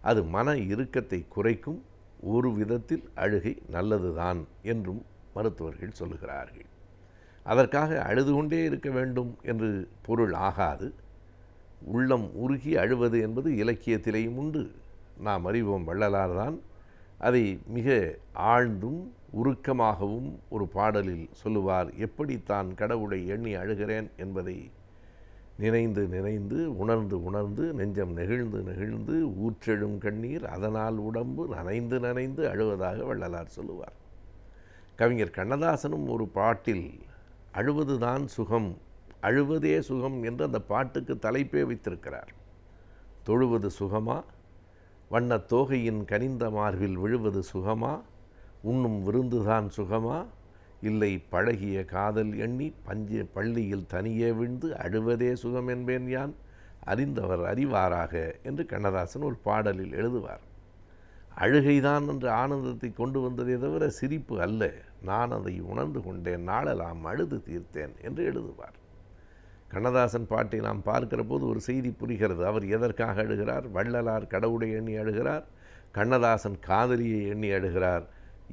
அது மன இறுக்கத்தை குறைக்கும். ஒரு விதத்தில் அழுகை நல்லதுதான் என்றும் மருத்துவர்கள் சொல்லுகிறார்கள். அதற்காக அழுது கொண்டே இருக்க வேண்டும் என்று பொருள் ஆகாது. உள்ளம் உருகி அழுவது என்பது இலக்கியத்திலேயும் உண்டு. நாம் அறிவோம். வள்ளலார் தான் அதை மிக ஆழ்ந்தும் உருக்கமாகவும் ஒரு பாடலில் சொல்லுவார். எப்படி தான் கடவுளை எண்ணி அழுகிறேன் என்பதை நினைந்து நினைந்து உணர்ந்து உணர்ந்து நெஞ்சம் நெகிழ்ந்து நெகிழ்ந்து ஊற்றெழும் கண்ணீர் அதனால் உடம்பு நனைந்து நனைந்து அழுவதாக வள்ளலார் சொல்லுவார். கவிஞர் கண்ணதாசனும் ஒரு பாட்டில் அழுவதுதான் சுகம், அழுவதே சுகம் என்று அந்த பாட்டுக்கு தலைப்பே வைத்திருக்கிறார். தொழுவது சுகமா, வண்ணத் தோகையின் கனிந்த மார்பில் விழுவது சுகமா, உண்ணும் விருந்துதான் சுகமா, இல்லை பழகிய காதல் எண்ணி பள்ளியில் தனியே விழுந்து அழுவதே சுகம் என்பேன் யான், அறிந்தவர் அறிவாராக என்று கண்ணதாசன் ஒரு பாடலில் எழுதுவார். அழுகைதான் என்ற ஆனந்தத்தை கொண்டு வந்ததே தவிர சிரிப்பு அல்ல. நான் அதை உணர்ந்து கொண்டேன், நாளெல்லாம் அழுது தீர்த்தேன் என்று எழுதுவார். கண்ணதாசன் பாட்டை நாம் பார்க்கிற போது ஒரு செய்தி புரிகிறது. அவர் எதற்காக அழுகிறார்? வள்ளலார் கடவுளை எண்ணி அழுகிறார், கண்ணதாசன் காதலியை எண்ணி அழுகிறார்.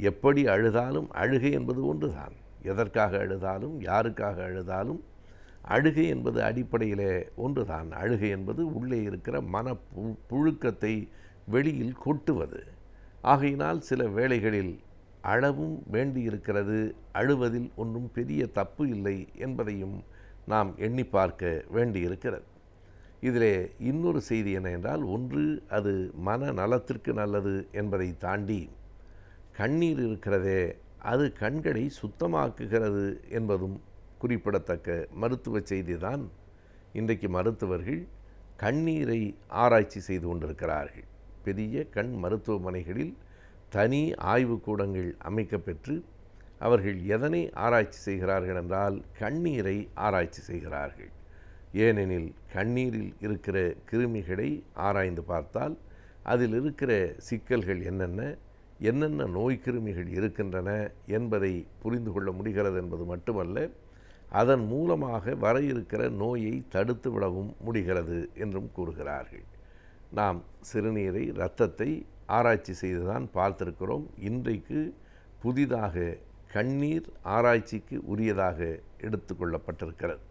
எப்படி அழுதாலும் அழுகை என்பது ஒன்றுதான். எதற்காக அழுதாலும் யாருக்காக அழுதாலும் அழுகை என்பது அடிப்படையிலே ஒன்றுதான். அழுகை என்பது உள்ளே இருக்கிற மன புழுக்கத்தை வெளியில் கொட்டுவது. ஆகையினால் சில வேளைகளில் அழவும் வேண்டியிருக்கிறது. அழுவதில் ஒன்றும் பெரிய தப்பு இல்லை என்பதையும் நாம் எண்ணி பார்க்க வேண்டியிருக்கிறது. இதிலே இன்னொரு செய்தி என்ன என்றால், ஒன்று அது மன நலத்திற்கு நல்லது என்பதை தாண்டி கண்ணீர் இருக்கிறதே அது கண்களை சுத்தமாக்குகிறது என்பதும் குறிப்பிடத்தக்க மருத்துவ செய்தி தான். இன்றைக்கு மருத்துவர்கள் கண்ணீரை ஆராய்ச்சி செய்து கொண்டிருக்கிறார்கள். பெரிய கண் மருத்துவமனைகளில் தனி ஆய்வுக்கூடங்கள் அமைக்கப்பெற்று அவர்கள் எதனை ஆராய்ச்சி செய்கிறார்கள் என்றால் கண்ணீரை ஆராய்ச்சி செய்கிறார்கள். ஏனெனில் கண்ணீரில் இருக்கிற கிருமிகளை ஆராய்ந்து பார்த்தால் அதில் இருக்கிற சிக்கல்கள் என்னென்ன நோய் கிருமிகள் இருக்கின்றன என்பதை புரிந்து கொள்ள முடிகிறது என்பது மட்டுமல்ல, அதன் மூலமாக வர இருக்கிற நோயை தடுத்து விடவும் முடிகிறது என்றும் கூறுகிறார்கள். நாம் சிறுநீரை, இரத்தத்தை ஆராய்ச்சி செய்துதான் பார்த்திருக்கிறோம். இன்றைக்கு புதிதாக கண்ணீர் ஆராய்ச்சிக்கு உரியதாக எடுத்துக்கொள்ளப்பட்டிருக்கிறது.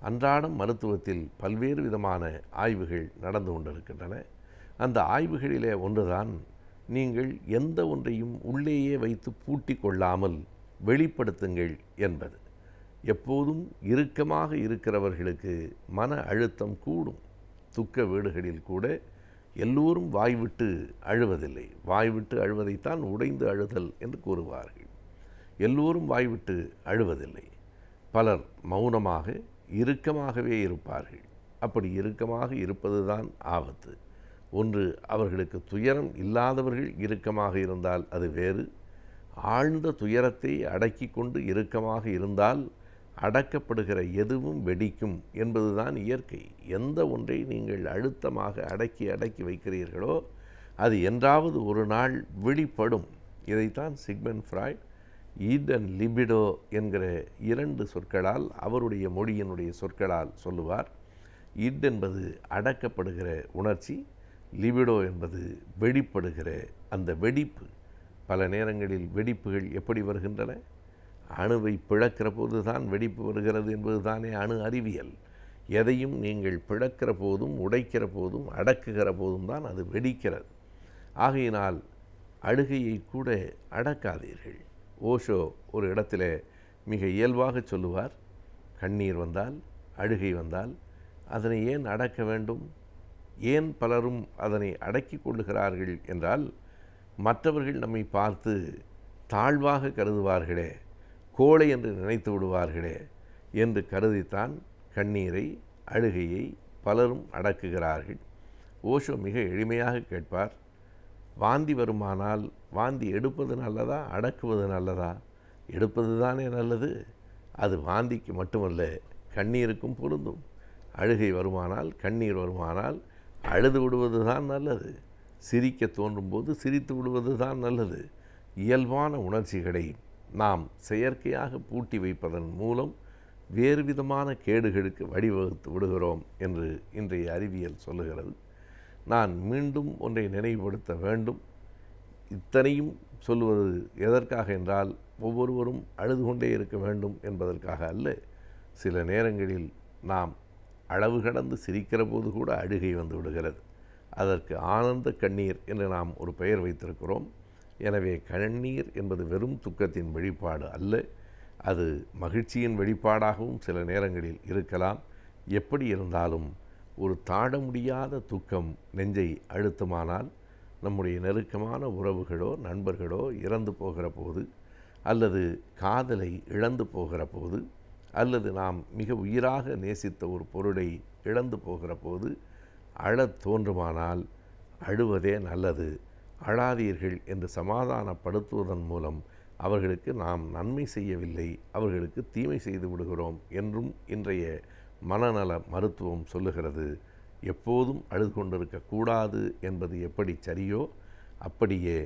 அன்றாடம் மருத்துவத்தில் பல்வேறு விதமான ஆய்வுகள் நடந்து கொண்டிருக்கின்றன. அந்த ஆய்வுகளிலே ஒன்றுதான், நீங்கள் எந்த ஒன்றையும் உள்ளேயே வைத்து பூட்டி கொள்ளாமல் வெளிப்படுத்துங்கள் என்பது. எப்போதும் இறுக்கமாக இருக்கிறவர்களுக்கு மன அழுத்தம் கூடும். துக்க வீடுகளில் கூட எல்லோரும் வாய்விட்டு அழுவதில்லை. வாய்விட்டு அழுவதைத்தான் உடைந்து அழுதல் என்று கூறுவார்கள். எல்லோரும் வாய்விட்டு அழுவதில்லை. பலர் மௌனமாக இறுக்கமாகவே இருப்பார்கள். அப்படி இறுக்கமாக இருப்பதுதான் ஆபத்து. ஒன்று, அவர்களுக்கு துயரம் இல்லாதவர்கள் இறுக்கமாக இருந்தால் அது வேறு. ஆழ்ந்த துயரத்தை அடக்கி கொண்டு இறுக்கமாக இருந்தால் அடக்கப்படுகிற எதுவும் வெடிக்கும் என்பதுதான் இயற்கை. எந்த ஒன்றை நீங்கள் அழுத்தமாக அடக்கி வைக்கிறீர்களோ அது என்றாவது ஒரு நாள் வெளிப்படும். இதைத்தான் Sigmund Freud eat and libido என்கிற இரண்டு சொற்களால், அவருடைய மொழியினுடைய சொற்களால் சொல்லுவார். ஈட் என்பது அடக்கப்படுகிற உணர்ச்சி, லிபிடோ என்பது வெளிப்படுகிற அந்த வெடிப்பு. பல நேரங்களில் வெடிப்புகள் எப்படி வருகின்றன? அணுவை பிளக்கிற போது தான் வெடிப்பு வருகிறது என்பது தானே அணு அறிவியல். எதையும் நீங்கள் பிளக்கிற போதும் உடைக்கிற போதும் அடக்குகிற போதும் தான் அது வெடிக்கிறது. ஆகையினால் அழுகையை கூட அடக்காதீர்கள். ஓஷோ ஒரு இடத்துல மிக இயல்பாக சொல்லுவார், கண்ணீர் வந்தால் அழுகை வந்தால் அதனை ஏன் அடக்க வேண்டும்? ஏன் பலரும் அதனை அடக்கி கொள்ளுகிறார்கள் என்றால், மற்றவர்கள் நம்மை பார்த்து தாழ்வாக கருதுவார்களே, கோழை என்று நினைத்து விடுவார்களே என்று கருதித்தான் கண்ணீரை அழுகையை பலரும் அடக்குகிறார்கள். ஓஷோ மிக எளிமையாக கேட்பார், வாந்தி வருமானால் வாந்தி எடுப்பது நல்லதா அடக்குவது நல்லதா? எடுப்பது தானே நல்லது. அது வாந்திக்கு மட்டுமல்ல, கண்ணீருக்கும் பொருந்தும். அழுகை வருமானால் கண்ணீர் வருமானால் அழுது விடுவது தான் நல்லது. சிரிக்க தோன்றும் போது சிரித்து விடுவது தான் நல்லது. இயல்பான உணர்ச்சிகளை நாம் செயற்கையாக பூட்டி வைப்பதன் மூலம் வேறு விதமான கேடுகளுக்கு வழிவகுத்து விடுகிறோம் என்று இன்றைய அறிவியல் சொல்லுகிறது. நான் மீண்டும் ஒன்றை நினைவுபடுத்த வேண்டும். இத்தனையும் சொல்லுவது எதற்காக என்றால், ஒவ்வொருவரும் அழுது கொண்டே இருக்க வேண்டும் என்பதற்காக அல்ல. சில நேரங்களில் நாம் அளவு கடந்து சிரிக்கிற போது கூட அழுகை வந்து விடுகிறது. அதற்கு ஆனந்த கண்ணீர் என்று நாம் ஒரு பெயர் வைத்திருக்கிறோம். எனவே கண்ணீர் என்பது வெறும் துக்கத்தின் வெளிப்பாடு அல்ல, அது மகிழ்ச்சியின் வெளிப்பாடாகவும் சில நேரங்களில் இருக்கலாம். எப்படி இருந்தாலும் ஒரு தாழ முடியாத துக்கம் நெஞ்சை அழுத்தமானால், நம்முடைய நெருக்கமான உறவுகளோ நண்பர்களோ இறந்து போகிற போது, அல்லது காதலை இழந்து போகிற போது, அல்லது நாம் மிக உயிராக நேசித்த ஒரு பொருளை இழந்து போகிற போது அழத் தோன்றுமானால் அழுவதே நல்லது. அழாதீர்கள் என்று சமாதானப்படுத்துவதன் மூலம் அவர்களுக்கு நாம் நன்மை செய்யவில்லை, அவர்களுக்கு தீமை செய்து விடுகிறோம் என்றும் இன்றைய மனநல மருத்துவம் சொல்லுகிறது. எப்போதும் அழுது கொண்டிருக்கக்கூடாது என்பது எப்படி சரியோ அப்படியே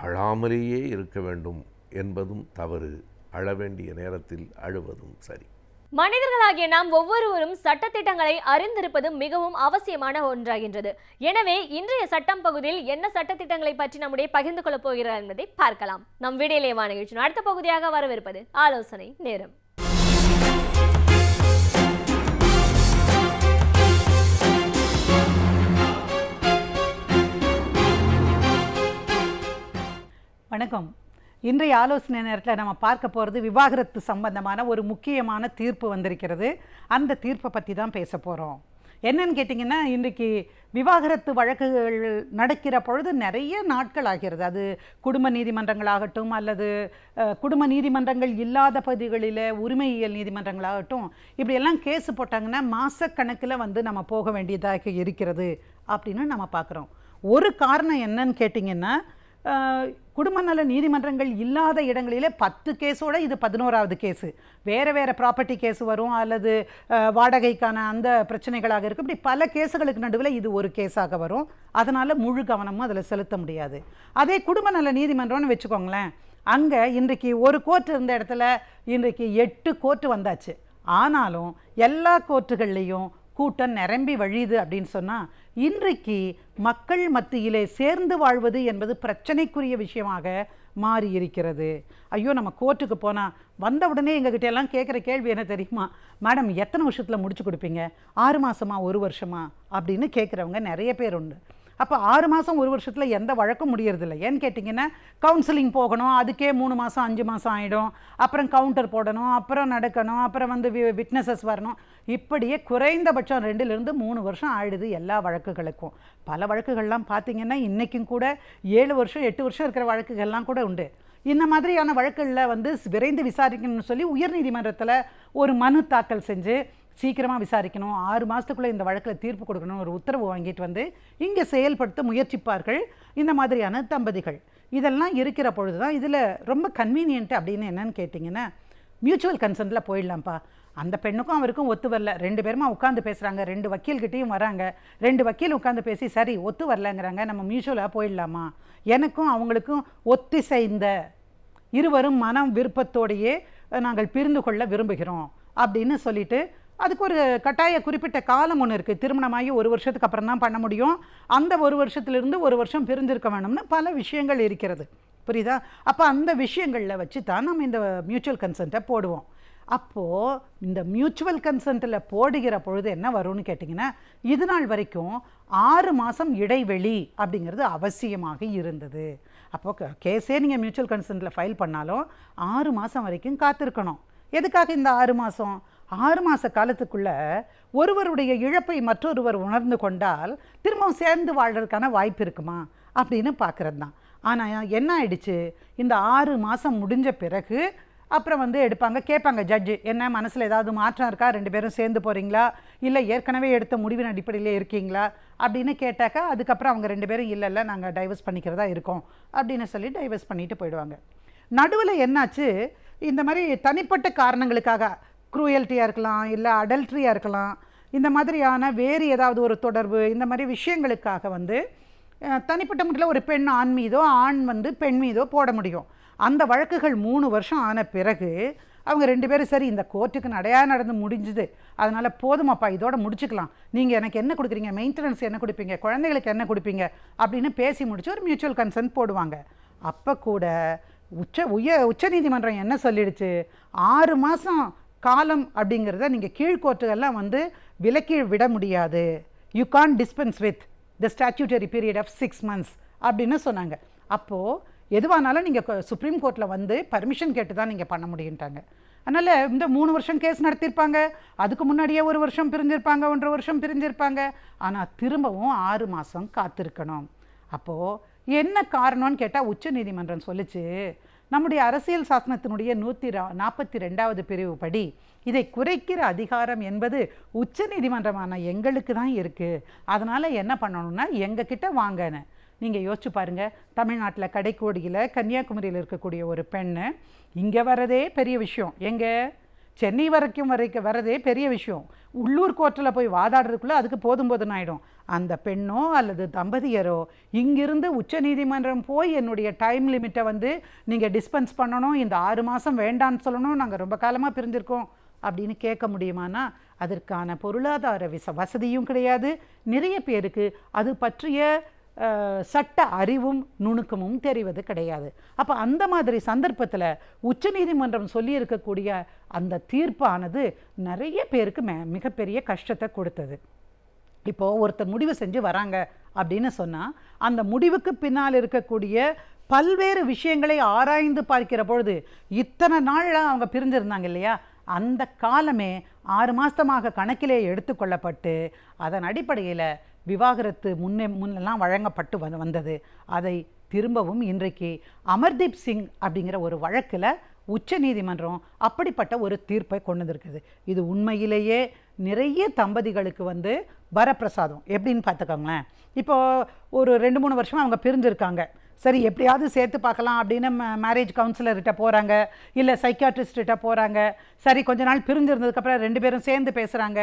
அழாமலேயே இருக்க வேண்டும் என்பதும் தவறு. அழ வேண்டிய நேரத்தில் அழுவதும் சரி. மனிதர்களாகிய நாம் ஒவ்வொருவரும் சட்டத்திட்டங்களை அறிந்திருப்பது மிகவும் அவசியமான ஒன்றாகின்றது. எனவே இன்றைய சட்டம் பகுதியில் என்ன சட்டத்திட்டங்களை பற்றி நம்முடைய பகிர்ந்து கொள்ளப் போகிறார் என்பதை பார்க்கலாம். நம் வீடியோலேவா நிகழ்ச்சி அடுத்த பகுதியாக வரவிருப்பது ஆலோசனை நேரம். வணக்கம். இன்றைய ஆலோசனை நேரத்தில் நம்ம பார்க்க போகிறது விவாகரத்து சம்பந்தமான ஒரு முக்கியமான தீர்ப்பு வந்திருக்கிறது. அந்த தீர்ப்பை பற்றி தான் பேச போகிறோம். என்னன்னு கேட்டிங்கன்னா, இன்றைக்கு விவாகரத்து வழக்குகள் நடக்கிற பொழுது நிறைய நாட்கள் ஆகிறது. அது குடும்ப நீதிமன்றங்களாகட்டும், அல்லது குடும்ப நீதிமன்றங்கள் இல்லாத பகுதிகளில் உரிமையியல் நீதிமன்றங்களாகட்டும், இப்படியெல்லாம் கேஸு போட்டாங்கன்னா மாதக்கணக்கில் நம்ம போக வேண்டியதாக இருக்கிறது அப்படின்னு நம்ம பார்க்குறோம். ஒரு காரணம் என்னன்னு கேட்டிங்கன்னா, குடும்ப நல நீதிமன்றங்கள் இல்லாத இடங்களிலே 10 கேஸோடு இது 11வது கேஸு. வேறு வேறு ப்ராப்பர்ட்டி கேஸு வரும், அல்லது வாடகைக்கான அந்த பிரச்சனைகளாக இருக்குது. இப்படி பல கேஸுகளுக்கு நடுவில் இது ஒரு கேஸாக வரும். அதனால் முழு கவனமும் அதில் செலுத்த முடியாது. அதே குடும்ப நல நீதிமன்றம்னு வச்சுக்கோங்களேன், அங்கே இன்றைக்கு ஒரு கோர்ட் இருந்த இடத்துல இன்றைக்கு 8 கோர்ட்டு வந்தாச்சு. ஆனாலும் எல்லா கோர்ட்டுகள்லேயும் கூட்டம் நிரம்பி வழியுது அப்படின்னு சொன்னால், இன்றைக்கு மக்கள் மத்தியிலே சேர்ந்து வாழ்வது என்பது பிரச்சனைக்குரிய விஷயமாக மாறி இருக்கிறது. ஐயோ, நம்ம கோர்ட்டுக்கு போனால் வந்த உடனே எங்ககிட்ட எல்லாம் கேட்குற கேள்வி என்ன தெரியுமா? மேடம், எத்தனை வருஷத்தில் முடிச்சு கொடுப்பீங்க? 6 மாதமா 1 வருஷமா அப்படின்னு கேட்குறவங்க நிறைய பேர் உண்டு. அப்போ 6 மாதம் 1 வருஷத்தில் எந்த வழக்கும் முடியறதில்லை. ஏன்னு கேட்டிங்கன்னா, கவுன்சிலிங் போகணும், அதுக்கே 3 மாதம் 5 மாதம் ஆகிடும். அப்புறம் கவுண்டர் போடணும், அப்புறம் நடக்கணும், அப்புறம் விட்னஸஸ் வரணும். இப்படியே குறைந்தபட்சம் 2லிருந்து 3 வருஷம் ஆயிடுது எல்லா வழக்குகளுக்கும். பல வழக்குகள்லாம் பார்த்திங்கன்னா இன்றைக்கும் கூட 7 வருஷம் 8 வருஷம் இருக்கிற வழக்குகள்லாம் கூட உண்டு. இந்த மாதிரியான வழக்குகளில் விரைந்து விசாரிக்கணும்னு சொல்லி உயர்நீதிமன்றத்தில் ஒரு மனு தாக்கல் செஞ்சு சீக்கிரமாக விசாரிக்கணும், 6 மாதத்துக்குள்ளே இந்த வழக்கில் தீர்ப்பு கொடுக்கணும் ஒரு உத்தரவு வாங்கிட்டு இங்கே செயல்படுத்த முயற்சிப்பார்கள் இந்த மாதிரியான தம்பதிகள். இதெல்லாம் இருக்கிற பொழுது தான் இதில் ரொம்ப கன்வீனியன்ட்டு அப்படின்னு என்னன்னு கேட்டிங்கன்னா, மியூச்சுவல் கன்சென்ட்டில் போயிடலாம்ப்பா. அந்த பெண்ணுக்கும் அவருக்கும் ஒத்து வரல, 2 பேருமா உட்காந்து பேசுகிறாங்க, 2 வக்கீல்கிட்டையும் வராங்க, 2 வக்கீல் உட்காந்து பேசி சரி ஒத்து வரலங்கிறாங்க, நம்ம மியூச்சுவலாக போயிடலாமா? எனக்கும் அவங்களுக்கும் ஒத்திசைந்த இருவரும் மனம் விருப்பத்தோடையே நாங்கள் பிரிந்து கொள்ள விரும்புகிறோம் அப்படின்னு சொல்லிட்டு அதுக்கு ஒரு கட்டாய குறிப்பிட்ட காலம் ஒன்று இருக்குது. திருமணமாகி 1 வருஷத்துக்கு அப்புறம் தான் பண்ண முடியும். அந்த 1 வருஷத்துலேருந்து 1 வருஷம் பிரிஞ்சிருக்க வேணும்னு பல விஷயங்கள் இருக்கிறது. புரியுதா? அப்போ அந்த விஷயங்களில் வச்சு தான் நம்ம இந்த மியூச்சுவல் கன்சென்ட்டை போடுவோம். அப்போது இந்த மியூச்சுவல் கன்சென்ட்டில் போடுகிற பொழுது என்ன வரும்னு கேட்டிங்கன்னா, இது நாள் வரைக்கும் 6 மாதம் இடைவெளி அப்படிங்கிறது அவசியமாக இருந்தது. அப்போது கேஸே நீங்கள் மியூச்சுவல் கன்சென்ட்டில் ஃபைல் பண்ணாலும் 6 மாதம் வரைக்கும் காத்திருக்கணும். எதுக்காக இந்த 6 மாதம்? 6 மாத காலத்துக்குள்ளே ஒருவருடைய இழப்பை மற்றொருவர் உணர்ந்து கொண்டால் திரும்பவும் சேர்ந்து வாழ்கிறதுக்கான வாய்ப்பு இருக்குமா அப்படின்னு பார்க்குறது தான். ஆனால் என்ன ஆயிடுச்சு, இந்த 6 மாதம் முடிஞ்ச பிறகு அப்புறம் எடுப்பாங்க, கேட்பாங்க ஜட்ஜு, என்ன மனசில் ஏதாவது மாற்றம் இருக்கா, 2 பேரும் சேர்ந்து போகிறீங்களா, இல்லை ஏற்கனவே எடுத்த முடிவின் அடிப்படையிலே இருக்கீங்களா அப்படின்னு கேட்டாக்கா, அதுக்கப்புறம் அவங்க 2 பேரும் இல்லை நாங்கள் டைவர்ஸ் பண்ணிக்கிறதா இருக்கோம் அப்படின்னு சொல்லி டைவர்ஸ் பண்ணிட்டு போயிடுவாங்க. நடுவில் என்னாச்சு, இந்த மாதிரி தனிப்பட்ட காரணங்களுக்காக க்ரூயல்ட்டியாக இருக்கலாம், இல்லை அடல்ட்ரியாக இருக்கலாம், இந்த மாதிரியான வேறு ஏதாவது ஒரு தொடர்பு, இந்த மாதிரி விஷயங்களுக்காக தனிப்பட்ட முறையில் ஒரு பெண் ஆண் மீதோ ஆண் பெண் மீதோ போட முடியும். அந்த வழக்குகள் 3 வருஷம் ஆன பிறகு அவங்க 2 பேரும் சரி இந்த கோர்ட்டுக்கு நடையாக நடந்து முடிஞ்சுது, அதனால் போதுமாப்பா இதோட முடிச்சுக்கலாம், நீங்கள் எனக்கு என்ன கொடுக்குறீங்க, மெயின்டெனன்ஸ் என்ன கொடுப்பீங்க, குழந்தைகளுக்கு என்ன கொடுப்பீங்க அப்படின்னு பேசி முடிச்சு ஒரு மியூச்சுவல் கன்சென்ட் போடுவாங்க. அப்போ கூட உச்சநீதிமன்றம் என்ன சொல்லிடுச்சு, 6 மாதம் காலம் அப்படிங்கிறத நீங்கள் கீழ்கோர்ட்டுகள்லாம் விலக்கி விட முடியாது, you can dispense with the statutory period of 6 months அப்படின்னு சொன்னாங்க. அப்போது எதுவானாலும் நீங்கள் சுப்ரீம் கோர்ட்டில் பர்மிஷன் கேட்டு தான் நீங்கள் பண்ண முடியுன்ட்டாங்க. அதனால் இந்த 3 வருஷம் கேஸ் நடத்தியிருப்பாங்க, அதுக்கு முன்னாடியே 1 வருஷம் பிரிஞ்சிருப்பாங்க, 1.5 வருஷம் பிரிஞ்சிருப்பாங்க, ஆனால் திரும்பவும் 6 மாதம் காத்திருக்கணும். அப்போது என்ன காரணம்னு கேட்டால் உச்சநீதிமன்றம் சொல்லிச்சு, நம்முடைய அரசியல் சாசனத்தினுடைய 142வது பிரிவு படி இதை குறைக்கிற அதிகாரம் என்பது உச்சநீதிமன்றமான எங்களுக்கு தான் இருக்குது, அதனால் என்ன பண்ணணும்னா எங்கள் கிட்ட வாங்கன்னு. நீங்கள் யோசிச்சு பாருங்கள், தமிழ்நாட்டில் கடைக்கோடியில் கன்னியாகுமரியில் இருக்கக்கூடிய ஒரு பெண்ணு இங்கே வரதே பெரிய விஷயம், எங்கே சென்னை வரைக்கும் வரதே பெரிய விஷயம், உள்ளூர் கோர்ட்டில் போய் வாதாடுறதுக்குள்ளே அதுக்கு போதும்னு ஆகிடும். அந்த பெண்ணோ அல்லது தம்பதியரோ இங்கிருந்து உச்சநீதிமன்றம் போய் என்னுடைய டைம் லிமிட்டை நீங்கள் டிஸ்பென்ஸ் பண்ணணும், இந்த 6 மாதம் வேண்டான்னு சொல்லணும், நாங்கள் ரொம்ப காலமாக பிரிஞ்சிருக்கோம் அப்படின்னு கேட்க முடியுமானா அதற்கான பொருளாதார வசதியும் கிடையாது. நிறைய பேருக்கு அது பற்றிய சட்ட அறிவும் நுணுக்கமும் தெரிவது கிடையாது. அப்போ அந்த மாதிரி சந்தர்ப்பத்தில் உச்சநீதிமன்றம் சொல்லியிருக்கக்கூடிய அந்த தீர்ப்பானது நிறைய பேருக்கு மிகப்பெரிய கஷ்டத்தை கொடுத்தது. இப்போது ஒருத்தர் முடிவு செஞ்சு வராங்க அப்படின்னு சொன்னால் அந்த முடிவுக்கு பின்னால் இருக்கக்கூடிய பல்வேறு விஷயங்களை ஆராய்ந்து பார்க்கிற பொழுது இத்தனை நாளாக அவங்க பிரிஞ்சிருந்தாங்க இல்லையா, அந்த காலமே 6 மாதமாக கணக்கிலே எடுத்துக்கொள்ளப்பட்டு அதன் அடிப்படையில் விவாகரத்து முன்னெல்லாம் வழங்கப்பட்டு வந்தது. அதை திரும்பவும் இன்றைக்கு அமர்தீப் சிங் அப்படிங்கிற ஒரு வழக்கில் உச்சநீதிமன்றம் அப்படிப்பட்ட ஒரு தீர்ப்பை கொண்டு வந்திருக்குது. இது உண்மையிலேயே நிறைய தம்பதிகளுக்கு வரப்பிரசாதம். எப்படின்னு பார்த்துக்கோங்களேன், இப்போது ஒரு 2-3 வருஷமாக அவங்க பிரிஞ்சிருக்காங்க, சரி எப்படியாவது சேர்த்து பார்க்கலாம் அப்படின்னு மேரேஜ் கவுன்சிலர்கிட்ட போகிறாங்க, இல்லை சைக்காட்ரிஸ்ட்கிட்ட போகிறாங்க, சரி கொஞ்ச நாள் பிரிஞ்சிருந்ததுக்கப்புறம் 2 பேரும் சேர்ந்து பேசுகிறாங்க,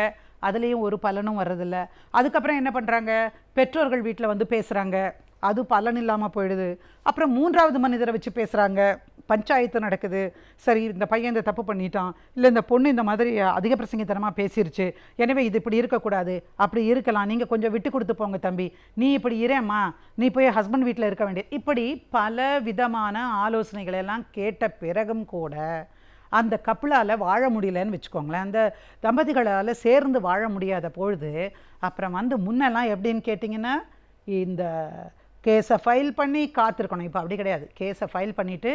அதுலேயும் ஒரு பலனும் வர்றதில்ல. அதுக்கப்புறம் என்ன பண்ணுறாங்க, பெற்றோர்கள் வீட்டில் பேசுகிறாங்க, அது பலன் இல்லாமல் போயிடுது. அப்புறம் 3வது மனிதரை வச்சு பேசுகிறாங்க, பஞ்சாயத்து நடக்குது, சரி இந்த பையன் இந்த தப்பு பண்ணிட்டான், இல்லை இந்த பொண்ணு இந்த மாதிரி அதிக பிரசங்கித்தனமாக பேசிருச்சு, எனவே இது இப்படி இருக்கக்கூடாது, அப்படி இருக்கலாம், நீங்கள் கொஞ்சம் விட்டு கொடுத்து போங்க தம்பி, நீ இப்படி இரேம்மா, நீ போய் ஹஸ்பண்ட் வீட்டில் இருக்க வேண்டியது, இப்படி பல விதமான ஆலோசனைகளெல்லாம் கேட்ட பிறகும் கூட அந்த கப்பலால் வாழ முடியலன்னு வச்சுக்கோங்களேன், அந்த தம்பதிகளால் சேர்ந்து வாழ முடியாத பொழுது அப்புறம் முன்னெல்லாம் எப்படின்னு கேட்டிங்கன்னா, இந்த கேஸை ஃபைல் பண்ணி காத்திருக்கணும். இப்போ அப்படி கிடையாது, கேஸை ஃபைல் பண்ணிவிட்டு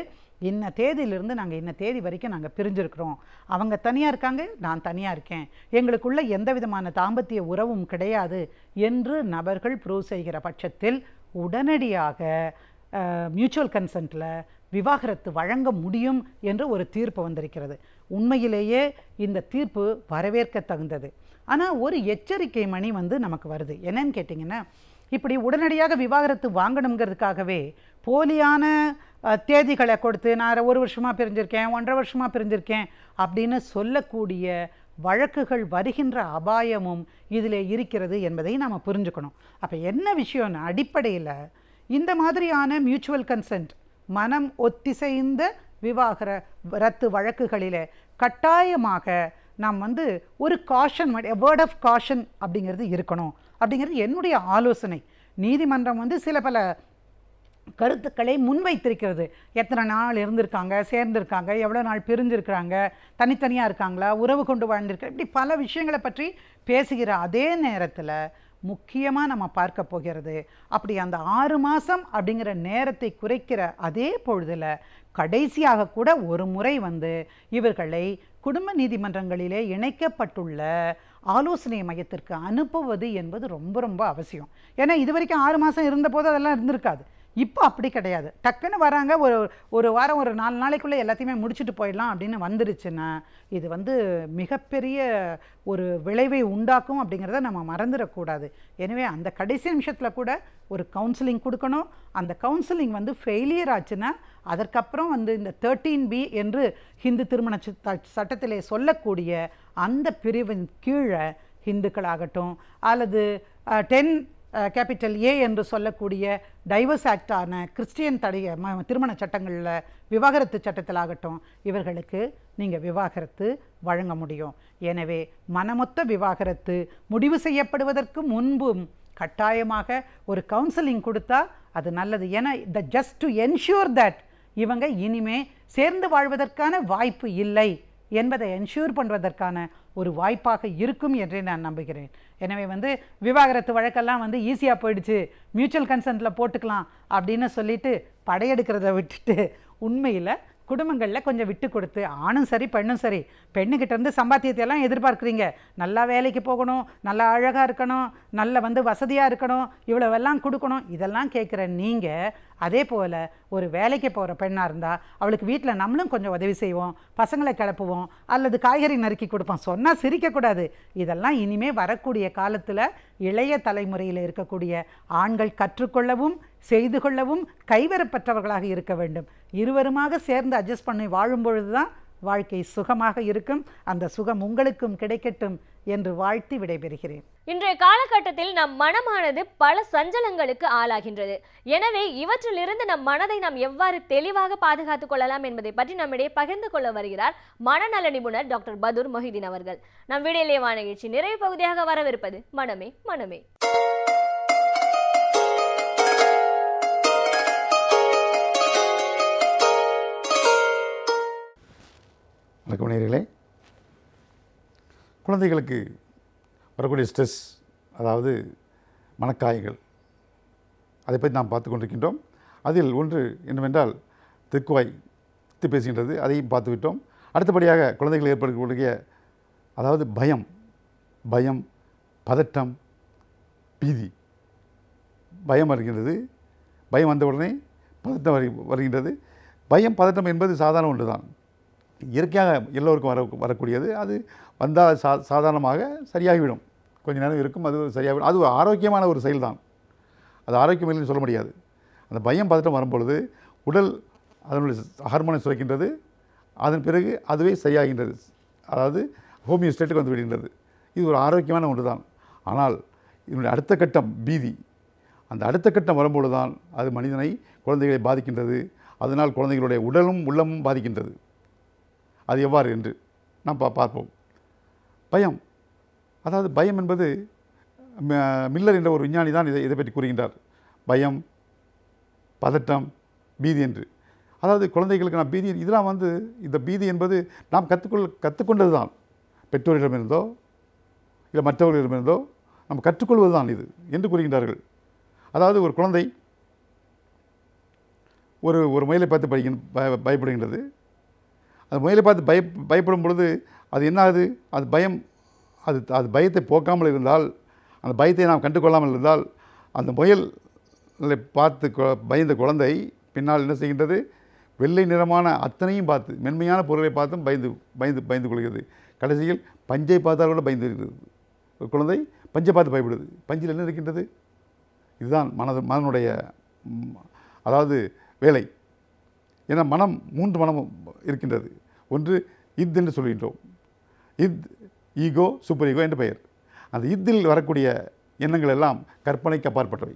இன்ன தேதியிலிருந்து நாங்கள் இன்ன தேதி வரைக்கும் நாங்கள் பிரிஞ்சிருக்கிறோம், அவங்க தனியாக இருக்காங்க, நான் தனியாக இருக்கேன், எங்களுக்குள்ள எந்த விதமான தாம்பத்திய உறவும் கிடையாது என்று நபர்கள் ப்ரூவ் செய்கிற பட்சத்தில் உடனடியாக மியூச்சுவல் கன்சென்ட்டில் விவாகரத்து வழங்க முடியும் என்று ஒரு தீர்ப்பு வந்திருக்கிறது. உண்மையிலேயே இந்த தீர்ப்பு வரவேற்க தகுந்தது. ஆனால் ஒரு எச்சரிக்கை மணி நமக்கு வருது. என்னன்னு கேட்டிங்கன்னா, இப்படி உடனடியாக விவாகரத்து வாங்கணுங்கிறதுக்காகவே போலியான தேதிகளை கொடுத்து நான் 1 வருஷமாக பிரிஞ்சிருக்கேன், 1.5 வருஷமாக பிரிஞ்சிருக்கேன் அப்படின்னு சொல்லக்கூடிய வழக்குகள் வருகின்ற அபாயமும் இதில் இருக்கிறது என்பதை நாம் புரிஞ்சுக்கணும். அப்போ என்ன விஷயம்னா, அடிப்படையில் இந்த மாதிரியான மியூச்சுவல் கன்சென்ட் மனம் ஒத்திசைந்த விவாகரத்து வழக்குகளில் கட்டாயமாக நாம் வந்து ஒரு காஷன், வேர்ட் ஆஃப் காஷன் அப்படிங்கிறது இருக்கணும் அப்படிங்கிறது என்னுடைய ஆலோசனை. நீதிமன்றம் வந்து சில பல கருத்துக்களை முன்வைத்திருக்கிறது. எத்தனை நாள் இருந்திருக்காங்க, சேர்ந்திருக்காங்க, எவ்வளோ நாள் பிரிஞ்சிருக்கிறாங்க, தனித்தனியாக இருக்காங்களா, உறவு கொண்டு வாழ்ந்திருக்க, இப்படி பல விஷயங்களை பற்றி பேசுகிற அதே நேரத்தில் முக்கியமாக நம்ம பார்க்க போகிறது, அப்படி அந்த 6 மாதம் அப்படிங்கிற நேரத்தை குறைக்கிற அதே பொழுதில் கடைசியாக கூட ஒரு முறை வந்து இவர்களை குடும்ப நீதிமன்றங்களிலே இணைக்கப்பட்டுள்ள ஆலோசனை மையத்திற்கு அனுப்புவது என்பது ரொம்ப ரொம்ப அவசியம். ஏன்னா இது வரைக்கும் 6 மாதம் இருந்தபோது அதெல்லாம் இருந்திருக்காது. இப்போ அப்படி கிடையாது. டக்குன்னு வராங்க, ஒரு வாரம் ஒரு 4 நாளைக்குள்ளே எல்லாத்தையுமே முடிச்சுட்டு போயிடலாம் அப்படின்னு வந்துருச்சுன்னா இது வந்து மிகப்பெரிய ஒரு விளைவை உண்டாக்கும் அப்படிங்கிறத நம்ம மறந்துடக்கூடாது. எனவே அந்த கடைசி நிமிஷத்தில் கூட ஒரு கவுன்சிலிங் கொடுக்கணும். அந்த கவுன்சிலிங் வந்து ஃபெயிலியர் ஆச்சுன்னா அதற்கப்புறம் வந்து இந்த 13B என்று ஹிந்து திருமண சட்டத்திலே சொல்லக்கூடிய அந்த பிரிவின் கீழே ஹிந்துக்களாகட்டும் அல்லது 10A என்று சொல்லக்கூடிய டைவர்ஸ் ஆக்டான கிறிஸ்டியன் திருமண சட்டங்களில் விவாகரத்து சட்டத்திலாகட்டும் இவர்களுக்கு நீங்கள் விவாகரத்து வழங்க முடியும். எனவே மனமொத்த விவாகரத்து முடிவு செய்யப்படுவதற்கு முன்பும் கட்டாயமாக ஒரு கவுன்சிலிங் கொடுத்தா அது நல்லது. ஏன்னா ஜஸ்ட் டு என்ஷூர் தட் இவங்க இனிமே சேர்ந்து வாழ்வதற்கான வாய்ப்பு இல்லை என்பதை என்ஷூர் பண்ணுவதற்கான ஒரு வாய்ப்பாக இருக்கும் என்றே நான் நம்புகிறேன். எனவே வந்து விவாகரத்து வழக்கெல்லாம் வந்து ஈஸியாக போயிடுச்சு, மியூச்சுவல் கன்சென்ட்டில் போட்டுக்கலாம் அப்படின்னு சொல்லிட்டு படையெடுக்கிறத விட்டுட்டு உண்மையில் குடும்பங்களில் கொஞ்சம் விட்டு கொடுத்து, ஆணும் சரி பெண்ணும் சரி, பெண்ணுக்கிட்டேருந்து சம்பாத்தியத்தையெல்லாம் எதிர்பார்க்குறீங்க, நல்லா வேலைக்கு போகணும், நல்லா அழகாக இருக்கணும், நல்ல வந்து வசதியாக இருக்கணும், இவ்வளவெல்லாம் கொடுக்கணும், இதெல்லாம் கேட்குற நீங்கள் அதே போல் ஒரு வேலைக்கு போகிற பெண்ணாக இருந்தால் அவளுக்கு வீட்டில் நம்மளும் கொஞ்சம் உதவி செய்வோம், பசங்களை கிளப்புவோம், அல்லது காய்கறி நறுக்கி கொடுப்போம். சொன்னால் சிரிக்கக்கூடாது. இதெல்லாம் இனிமேல் வரக்கூடிய காலத்தில் இளைய தலைமுறையில் இருக்கக்கூடிய ஆண்கள் கற்றுக்கொள்ளவும் செய்து கொள்ளவும் கைவரப்பட்டவர்களாக இருக்க வேண்டும். இருவருமாக சேர்ந்து அட்ஜஸ்ட் பண்ணி வாழும் பொழுது தான் வாழ்க்கை சுகமாக இருக்கும். அந்த சுகம் உங்களுக்கும் கிடைக்கட்டும் என்று வாழ்த்தி விடைபெறுகிறேன். இன்றைய காலகட்டத்தில் நம் மனமானது பல சஞ்சலங்களுக்கு ஆளாகின்றது. எனவே இவற்றிலிருந்து நம் மனதை நாம் எவ்வாறு தெளிவாக பாதுகாத்துக் கொள்ளலாம் என்பதை பற்றி நம்மிடையே பகிர்ந்து கொள்ள வருகிறார் மனநல நிபுணர் டாக்டர் பதூர் மொஹிதீன் அவர்கள். நம் விடையிலேவா நிகழ்ச்சி நிறைவு பகுதியாக வரவிருப்பது மனமே மனமே. வணக்கம் நேயர்களே. குழந்தைகளுக்கு வரக்கூடிய ஸ்ட்ரெஸ், அதாவது மனக்காயங்கள், அதை பற்றி நாம் பார்த்து கொண்டிருக்கின்றோம். அதில் ஒன்று என்னவென்றால் தெக்குவாய் பேசுகின்றது, அதையும் பார்த்துவிட்டோம். அடுத்தபடியாக குழந்தைகள் ஏற்படக்கூடிய அதாவது பயம், பதட்டம், பீதி. பயம் வருகின்றது, பயம் வந்த உடனே பதட்டம் வருகின்றது. பயம் பதட்டம் என்பது சாதாரண ஒன்று தான், இயற்கையாக எல்லோருக்கும் வரக்கூடியது. அது வந்தால் சாதாரணமாக சரியாகிவிடும், கொஞ்சம் நேரம் இருக்கும், அது சரியாகிவிடும். அது ஒரு ஆரோக்கியமான ஒரு செயல்தான், அது ஆரோக்கியம் இல்லைன்னு சொல்ல முடியாது. அந்த பயம் பதட்டம் வரும்பொழுது உடல் அதனுடைய ஹார்மோனை சுரக்கின்றது, அதன் பிறகு அதுவே சரியாகின்றது, அதாவது ஹோமியோஸ்டேட்டுக்கு வந்து விடுகின்றது. இது ஒரு ஆரோக்கியமான ஒன்று தான். ஆனால் இதனுடைய அடுத்த கட்டம் பீதி. அந்த அடுத்த கட்டம் வரும்பொழுது தான் அது மனிதனை, குழந்தைகளை பாதிக்கின்றது. அதனால் குழந்தைகளுடைய உடலும் உள்ளமும் பாதிக்கின்றது. அது எவ்வாறு என்று நாம் பார்ப்போம். பயம், அதாவது பயம் என்பது மில்லர் என்ற ஒரு விஞ்ஞானி தான் இதை பற்றி கூறுகின்றார். பயம், பதட்டம், பீதி என்று. அதாவது குழந்தைகளுக்கு நாம் பீதி, இதெல்லாம் வந்து இந்த பீதி என்பது நாம் கற்றுக்கொண்டது தான். பெற்றோரிடமிருந்தோ இல்லை மற்றவர்களிடமிருந்தோ நாம் கற்றுக்கொள்வது தான் இது என்று கூறுகின்றார்கள். அதாவது ஒரு குழந்தை ஒரு முயலை பார்த்து பயப்படுகின்றது. அந்த முயலை பார்த்து பயப்படும் பொழுது அது என்ன ஆகுது, அது பயம், அது பயத்தை போக்காமல் இருந்தால், அந்த பயத்தை நாம் கண்டுகொள்ளாமல் இருந்தால், அந்த முயலை பார்த்து பயந்த குழந்தை பின்னால் என்ன செய்கின்றது, வெள்ளை நிறமான அத்தனையும் பார்த்து, மென்மையான பொருளை பார்த்தும் பயந்து கொள்கிறது. கடைசியில் பஞ்சை பார்த்தால் கூட பயந்து இருக்கிறது. ஒரு குழந்தை பஞ்சை பார்த்து பயப்படுது. பஞ்சில் என்ன இருக்கின்றது? இதுதான் மனனுடைய அதாவது வேலை. ஏன்னா மனம் 3 மனம் இருக்கின்றது. ஒன்று இத் என்று சொல்கின்றோம். இத், ஈகோ, சூப்பர் ஈகோ என்று பெயர். அந்த இத்தில் வரக்கூடிய எண்ணங்கள் எல்லாம் கற்பனைக்கு அப்பாற்பட்டவை.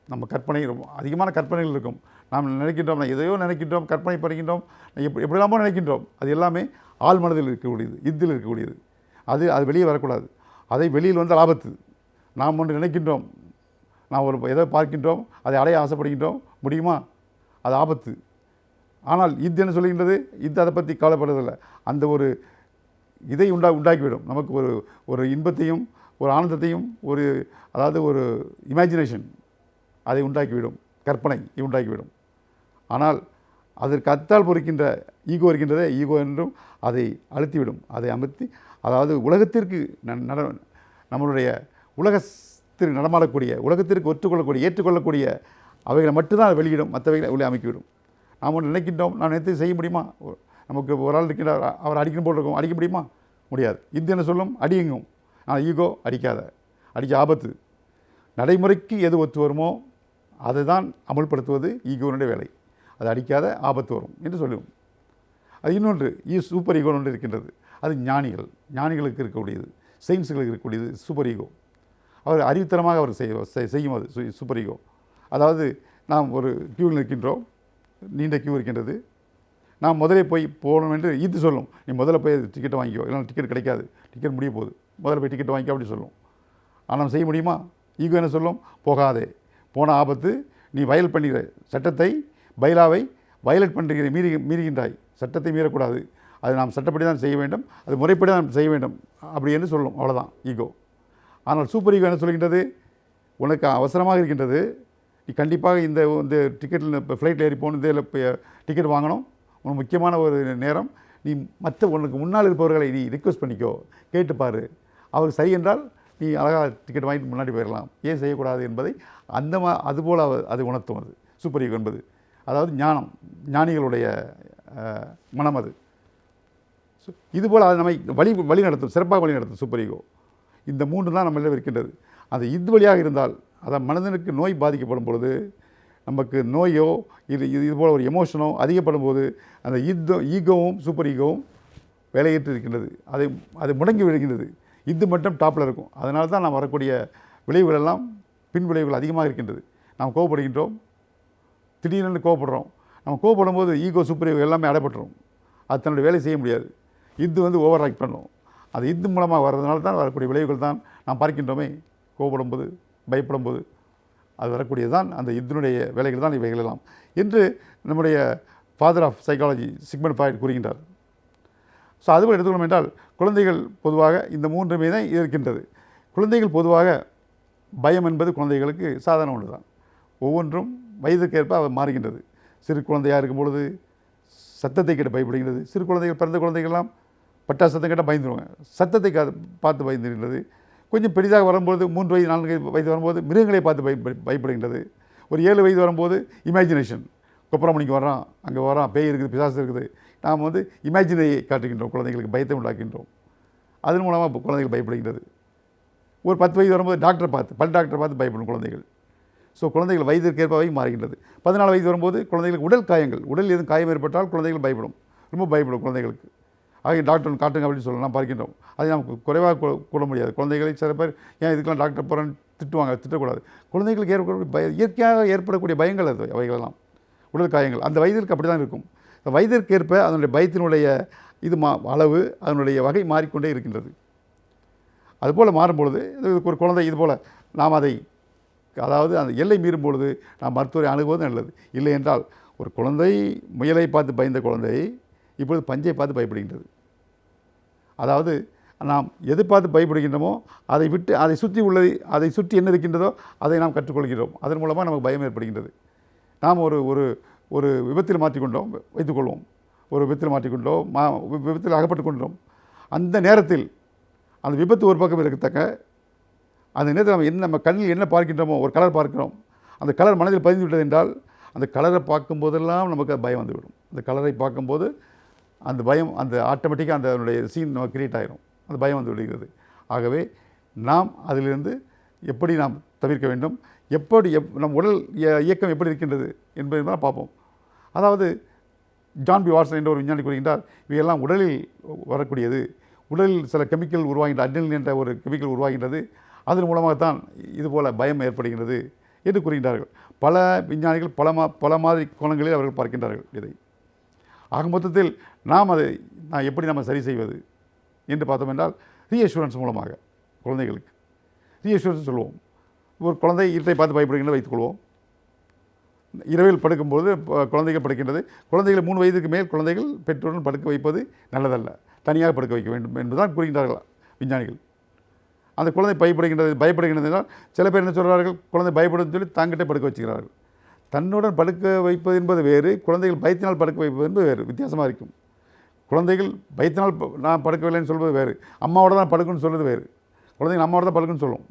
நம்ம கற்பனை, அதிகமான கற்பனைகள் இருக்கும். நாம் நினைக்கின்றோம், எதையோ நினைக்கின்றோம், கற்பனை பண்ணுகின்றோம், எப்படிலாமோ நினைக்கின்றோம். அது எல்லாமே ஆள் மனதில் இருக்கக்கூடியது, இத்தில் இருக்கக்கூடியது. அது வெளியே வரக்கூடாது. அதை வெளியில் வந்தால் ஆபத்து. நாம் ஒன்று நினைக்கின்றோம், நாம் ஒரு எதை பார்க்கின்றோம், அதை அடைய ஆசைப்படுகின்றோம், முடியுமா? அது ஆபத்து. ஆனால் இது என்ன சொல்கின்றது? இது அதை பற்றி கவலைப்படுறதில்லை. அந்த ஒரு இதை உண்டாக்கிவிடும். நமக்கு ஒரு இன்பத்தையும் ஒரு ஆனந்தத்தையும் அதாவது ஒரு இமேஜினேஷன் அதை உண்டாக்கிவிடும், கற்பனை உண்டாக்கிவிடும். ஆனால் அதற்கு அத்தால் பொறுக்கின்ற ஈகோ இருக்கின்றதே, ஈகோ என்றும் அதை அழுத்திவிடும். அதை அமர்த்தி, அதாவது உலகத்திற்கு நம்மளுடைய உலகத்தில் நடமாடக்கூடிய, உலகத்திற்கு ஒற்றுக்கொள்ளக்கூடிய, ஏற்றுக்கொள்ளக்கூடிய அவைகளை மட்டும்தான் வெளியிடும், மற்றவைகளை உள்ளே அமைக்கிவிடும். நாம் ஒன்று நினைக்கின்றோம், நான் நினைத்து செய்ய முடியுமா? நமக்கு ஒரு ஆள் இருக்கின்றார், அவர் அடிக்கணும் போல் இருக்கும், அடிக்க முடியுமா? முடியாது. இது என்ன சொல்லும்? அடியுங்கும். ஆனால் ஈகோ அடிக்காத, அடிக்க ஆபத்து. நடைமுறைக்கு எது ஒத்து வருமோ அதை தான் அமுல்படுத்துவது ஈகோனுடைய வேலை. அது அடிக்காத, ஆபத்து வரும் என்று சொல்லுவோம். அது இன்னொன்று சூப்பர் ஈகோ ஒன்று இருக்கின்றது. அது ஞானிகளுக்கு இருக்கக்கூடியது, சயின்ஸுகளுக்கு இருக்கக்கூடியது சூப்பர் ஈகோ. அவர் அறிவுத்தனமாக அவர் செய்யும் அது சூப்பர் ஈகோ. அதாவது நாம் ஒரு கியூவில் இருக்கின்றோம், நீண்ட கியூ இருக்கின்றது, நாம் முதலே போகணும் என்று இது சொல்லும். நீ முதல்ல போய் டிக்கெட்டை வாங்கிக்கோ, இல்லைனா டிக்கெட் கிடைக்காது, டிக்கெட் முடிய போகுது, முதல்ல போய் டிக்கெட் வாங்கிக்கோ அப்படி சொல்லும். ஆனால் நம்ம செய்ய முடியுமா? ஈகோ என்ன சொல்லும்? போகாதே, போன ஆபத்து, நீ வயல் பண்ணுகிற சட்டத்தை, பைலாவை வயலேட் பண்ணுகிற மீறுகின்றாய், சட்டத்தை மீறக்கூடாது, அது நாம் சட்டப்படி தான் செய்ய வேண்டும், அது முறைப்படி தான் செய்ய வேண்டும் அப்படி என்று சொல்லும். அவ்வளோதான் ஈகோ. ஆனால் சூப்பர் ஈகோ என்ன சொல்கின்றது? உனக்கு அவசரமாக இருக்கின்றது, நீ கண்டிப்பாக இந்த டிக்கெட்டில் இப்போ ஃப்ளைட்டில் ஏறி போகணும், இதில் இப்போ டிக்கெட் வாங்கணும், உனக்கு முக்கியமான ஒரு நேரம், நீ உனக்கு முன்னால் இருப்பவர்களை நீ ரிக்வெஸ்ட் பண்ணிக்கோ, கேட்டுப்பார், அவர் சரி என்றால் நீ அழகாக டிக்கெட் வாங்கிட்டு முன்னாடி போயிடலாம், ஏன் செய்யக்கூடாது என்பதை அதுபோல் அது உணர்த்தும். அது சூப்பர் ஈகோ என்பது அதாவது ஞானிகளுடைய மனம். அது இதுபோல் அது நம்மை வழி நடத்தும், சிறப்பாக வழி நடத்தும் சூப்பர் ஈகோ. இந்த மூன்று தான் நம்மளிடம் இருக்கின்றது. அது இது வழியாக இருந்தால், அதாவது மனிதனுக்கு நோய் பாதிக்கப்படும் பொழுது, நமக்கு நோயோ இதுபோல் ஒரு எமோஷனோ அதிகப்படும் போது அந்த ஈகோவும் சூப்பர் ஈகோவும் வேலையேற்று இருக்கின்றது, அது முடங்கி விடுகின்றது. இது மட்டும் டாப்பில் இருக்கும். அதனால தான் நாம் வரக்கூடிய விளைவுகள் எல்லாம் பின் விளைவுகள் அதிகமாக இருக்கின்றது. நாம் கோவப்படுகின்றோம், திடீர்னு கோவப்படுறோம். நம்ம கோவப்படும் போது ஈகோ சூப்பர் ஈகோ எல்லாமே அடைபட்டுரும், அது தன்னுடைய வேலை செய்ய முடியாது. இது ஓவர் ஆக்ட் பண்ணும். அது இது மூலமாக வர்றதுனால தான் வரக்கூடிய விளைவுகள் தான் நாம் பார்க்கின்றோமே. கோவப்படும் போது, பயப்படும் போது அது வரக்கூடியது தான் அந்த இதனுடைய வேலைகள் தான் இவைகள் எல்லாம் என்று நம்முடைய father of psychology Sigmund Freud கூறுகின்றார். ஸோ அதுபோல் எடுத்துக்கணும் என்றால், குழந்தைகள் பொதுவாக இந்த மூன்றுமே தான் இருக்கின்றது. குழந்தைகள் பொதுவாக பயம் என்பது குழந்தைகளுக்கு சாதாரண ஒன்று தான். ஒவ்வொன்றும் வயதுக்கேற்ப அது மாறுகின்றது. சிறு குழந்தையாக இருக்கும் பொழுது சத்தத்தை கேட்டு பயப்படுகின்றது. சிறு குழந்தைகள், பிறந்த குழந்தைகள்லாம் பட்டாசு சத்தம் கேட்டால் பயந்துருவாங்க, சத்தத்தை பார்த்து பயந்துகின்றது. கொஞ்சம் பெரிதாக வரும்போது 3 வயது 4 வயது வரும்போது மிருகங்களை பார்த்து பயப்படுகின்றது. ஒரு 7 வயது வரும்போது இமேஜினேஷன், கொப்பரமணிக்கு வரான், அங்கே வரான், பேய் இருக்குது, பிசாசு இருக்குது, நாம் இமேஜினையை காட்டுகின்றோம், குழந்தைகளுக்கு பயத்தை உண்டாக்கின்றோம். அதன் மூலமாக குழந்தைகள் பயப்படுகின்றது. ஒரு 10 வயது வரும்போது டாக்டரை பார்த்து, பல் டாக்டரை பார்த்து பயப்படும் குழந்தைகள். ஸோ குழந்தைகள் வயதிற்கேற்பவை மாறுகின்றது. 14 வயது வரும்போது குழந்தைகளுக்கு உடல் காயங்கள், உடல் எதுவும் காயம் ஏற்பட்டால் குழந்தைகள் பயப்படும், ரொம்ப பயப்படும் குழந்தைகளுக்கு. ஆகிய டாக்டர் காட்டுங்க அப்படின்னு சொல்லலாம் பார்க்கின்றோம். அதை நாம் குறைவாக கூட முடியாது. குழந்தைகளை சில பேர் ஏன் இதுக்கெல்லாம் டாக்டர் போகிறேன்னு திட்டுவாங்க, திட்டக்கூடாது. குழந்தைகளுக்கு ஏற்படக்கூடிய இயற்கையாக ஏற்படக்கூடிய பயங்கள் அது, அவைகளெல்லாம் உடல் காயங்கள் அந்த வயதிற்கு அப்படி தான் இருக்கும். வயதிற்கேற்ப அதனுடைய பயத்தினுடைய அளவு, அதனுடைய வகை மாறிக்கொண்டே இருக்கின்றது. அதுபோல் மாறும்பொழுது ஒரு குழந்தை இதுபோல் நாம் அதாவது அந்த எல்லை மீறும் பொழுது நாம் மருத்துவரை அணுகுவது நல்லது. இல்லை என்றால் ஒரு குழந்தை முயலை பார்த்து பயந்த குழந்தை இப்பொழுது பஞ்சை பார்த்து பயப்படுகின்றது. அதாவது நாம் எது பார்த்து பயப்படுகின்றோமோ அதை விட்டு அதை சுற்றி என்ன இருக்கின்றதோ அதை நாம் கற்றுக்கொள்கிறோம். அதன் மூலமாக நமக்கு பயம் ஏற்படுகின்றது. நாம் ஒரு விபத்தில் மாற்றிக்கொண்டோம் வைத்துக்கொள்வோம், ஒரு விபத்தில் மாற்றிக்கொண்டோம், விபத்தில் அகப்பட்டு கொண்டோம். அந்த நேரத்தில் அந்த விபத்து ஒரு பக்கம் இருக்கத்தக்க அந்த நேரத்தில் நம்ம கண்ணில் என்ன பார்க்கின்றோமோ, ஒரு கலர் பார்க்கிறோம், அந்த கலர் மனதில் பதிந்து விட்டது என்றால் அந்த கலரை பார்க்கும்போதெல்லாம் நமக்கு பயம் வந்துவிடும். அந்த கலரை பார்க்கும்போது அந்த பயம், அந்த ஆட்டோமேட்டிக்காக அந்த அதனுடைய சீன் நமக்கு கிரியேட் ஆகிடும், அந்த பயம் வந்து விடுகிறது. ஆகவே நாம் அதிலிருந்து எப்படி நாம் தவிர்க்க வேண்டும், எப்படி நம் உடல் இயக்கம் எப்படி இருக்கின்றது என்பதை தான் பார்ப்போம். அதாவது ஜான் பி வாட்சன் என்ற ஒரு விஞ்ஞானி கூறுகின்றார், இவையெல்லாம் உடலில் வரக்கூடியது, உடலில் சில கெமிக்கல் உருவாகின்ற அட்ரினலின் என்ற ஒரு கெமிக்கல் உருவாகின்றது, அதன் மூலமாகத்தான் இதுபோல் பயம் ஏற்படுகின்றது என்று கூறுகின்றார்கள். பல விஞ்ஞானிகள் பல மாதிரி கோணங்களில் அவர்கள் பார்க்கின்றார்கள் இதை. ஆக மொத்தத்தில் நாம் எப்படி நம்ம சரி செய்வது என்று பார்த்தோம் என்றால், ரீஅஷூரன்ஸ் மூலமாக குழந்தைகளுக்கு ரீஅஷூரன்ஸ் சொல்லுவோம். ஒரு குழந்தை இருட்டை பார்த்து பயப்படுகின்ற வைத்துக்கொள்வோம். இரவில் படுக்கும்போது குழந்தைகள் படுக்கின்றது. குழந்தைகள் 3 வயதுக்கு மேல் குழந்தைகள் பெற்றோருடன் படுக்க வைப்பது நல்லதல்ல, தனியாக படுக்க வைக்க வேண்டும் என்பதுதான் கூறுகின்றார்கள் விஞ்ஞானிகள். அந்த குழந்தை பயப்படுகின்றது என்றால் சில பேர் என்ன சொல்கிறார்கள், குழந்தை பயப்படுன்னு சொல்லி தாங்கிட்டே படுக்க வச்சுக்கிறார்கள். தன்னுடன் படுக்க வைப்பது என்பது வேறு, குழந்தைகள் பயத்தினால் படுக்க வைப்பது என்பது வேறு, வித்தியாசமாக இருக்கும். குழந்தைகள் பயத்தினால் நான் படுக்கவில்லைன்னு சொல்வது வேறு, அம்மாவோட தான் படுக்கணும்னு சொல்வது வேறு. குழந்தைகள் அம்மாவோட தான் படுக்கணும்னு சொல்லும்,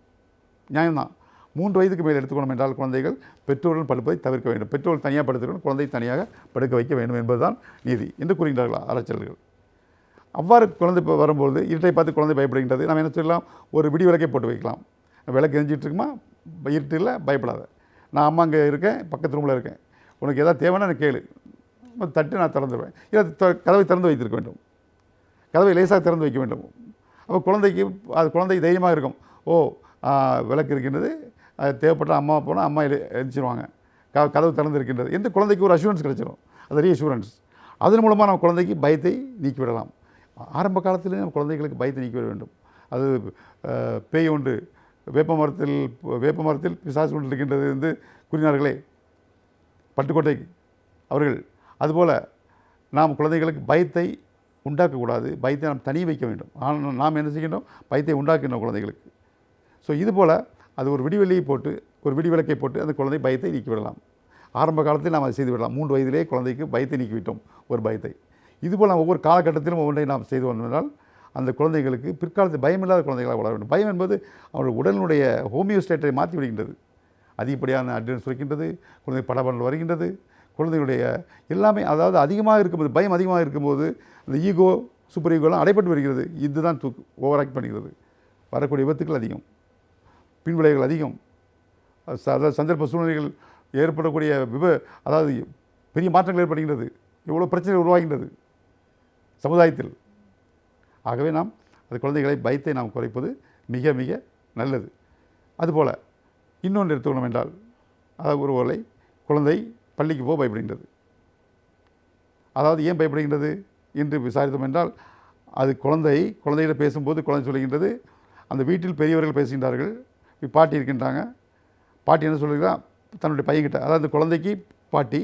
நியாயம்தான். 3 வயதுக்கு மேல் எடுத்துக்கணும் என்றால் குழந்தைகள் பெற்றோருடன் படுப்பதை தவிர்க்க வேண்டும். பெற்றோர் தனியாக படுத்துக்கணும், குழந்தை தனியாக படுக்க வைக்க வேண்டும் என்பதுதான் நீதி என்று கூறுகின்றார்கள் ஆராய்ச்சியாளர்கள். அவ்வாறு குழந்தை வரும்போது இருட்டை பார்த்து குழந்தை பயப்படுகின்றது, நம்ம என்ன சொல்லலாம், ஒரு விடி விளக்கை போட்டு வைக்கலாம். விளக்கு எரிஞ்சிட்டு இருக்குமா, இருட்டு இல்லை, பயப்படாத, நான் அம்மா அங்கே இருக்கேன், பக்கத்து ரூமில் இருக்கேன், உனக்கு எதாவது தேவைன்னா எனக்கு கேளு, தட்டு நான் திறந்துடுவேன். இல்லை கதவை திறந்து வைத்திருக்க வேண்டும், கதவை லேசாக திறந்து வைக்க வேண்டும். அப்போ குழந்தைக்கு அது குழந்தை தைரியமாக இருக்கும். ஓ விளக்கு இருக்கின்றது, அது தேவைப்பட்ட அம்மா போனால் அம்மா எரிச்சிருவாங்க, கதவு திறந்து இருக்கின்றது என்று குழந்தைக்கு ஒரு அஷூரன்ஸ் கிடைச்சிடும். அது ரீஅஷூரன்ஸ். அதன் மூலமாக நம்ம குழந்தைக்கு பயத்தை நீக்கிவிடலாம். ஆரம்ப காலத்திலே நம்ம குழந்தைகளுக்கு பயத்தை நீக்கிவிட வேண்டும். அது பேய் ஒன்று வேப்ப மரத்தில் பிசாசு ஒன்று இருக்கின்றது என்று கூறினார்களே பட்டுக்கோட்டை அவர்கள், அதுபோல் நாம் குழந்தைகளுக்கு பயத்தை உண்டாக்கக்கூடாது, பயத்தை நாம் தனி வைக்க வேண்டும். ஆனால் நாம் என்ன செய்கின்றோம், பயத்தை உண்டாக்கின்றோம் குழந்தைகளுக்கு. ஸோ இதுபோல் அது ஒரு விடிவெளியை போட்டு, ஒரு விடிவிளக்கை போட்டு அந்த குழந்தை பயத்தை நீக்கிவிடலாம். ஆரம்ப காலத்தில் நாம் அதை செய்துவிடலாம். 3 வயதிலே குழந்தைக்கு பயத்தை நீக்கிவிட்டோம், ஒரு பயத்தை. இதுபோல் நாம் ஒவ்வொரு காலகட்டத்திலும் ஒவ்வொன்றை நாம் செய்து வந்தால் அந்த குழந்தைகளுக்கு பிற்காலத்தில் பயமில்லாத குழந்தைகளாக வளர வேண்டும். பயம் என்பது அவருடைய உடலினுடைய ஹோமியோஸ்டேட்டை மாற்றி விடுகின்றது. அதிகப்படியான அட்ரினல் சுரக்கின்றது, குழந்தை படபடல் வருகின்றது, குழந்தைகளுடைய எல்லாமே, அதாவது அதிகமாக இருக்கும்போது, பயம் அதிகமாக இருக்கும்போது அந்த ஈகோ, சூப்பர் ஈகோலாம் அடைப்பட்டு வருகிறது. இதுதான் ஓவர் ஆக்ட் பண்ணுகிறது. வரக்கூடிய விபத்துக்கள் அதிகம், பின்விளைவுகள் அதிகம், சந்தர்ப்ப சூழ்நிலைகள் ஏற்படக்கூடிய அதாவது பெரிய மாற்றங்கள் ஏற்படுகின்றது, எவ்வளோ பிரச்சனைகள் உருவாகின்றது சமுதாயத்தில். ஆகவே நாம் அந்த குழந்தைகளை பயத்தை நாம் குறைப்பது மிக மிக நல்லது. அதுபோல் இன்னொன்று எடுத்துக்கணும் என்றால், அதாவது ஒருவேளை குழந்தை பள்ளிக்கு போக பயப்படுகின்றது. அதாவது ஏன் பயப்படுகின்றது என்று விசாரித்தோம் என்றால், அது குழந்தையிடம் பேசும்போது குழந்தை சொல்லுகின்றது, அந்த வீட்டில் பெரியவர்கள் பேசுகின்றார்கள், பாட்டி இருக்கின்றாங்க, பாட்டி என்ன சொல்லுகிறா தன்னுடைய பையன்கிட்ட, அதாவது அந்த குழந்தைக்கு பாட்டி,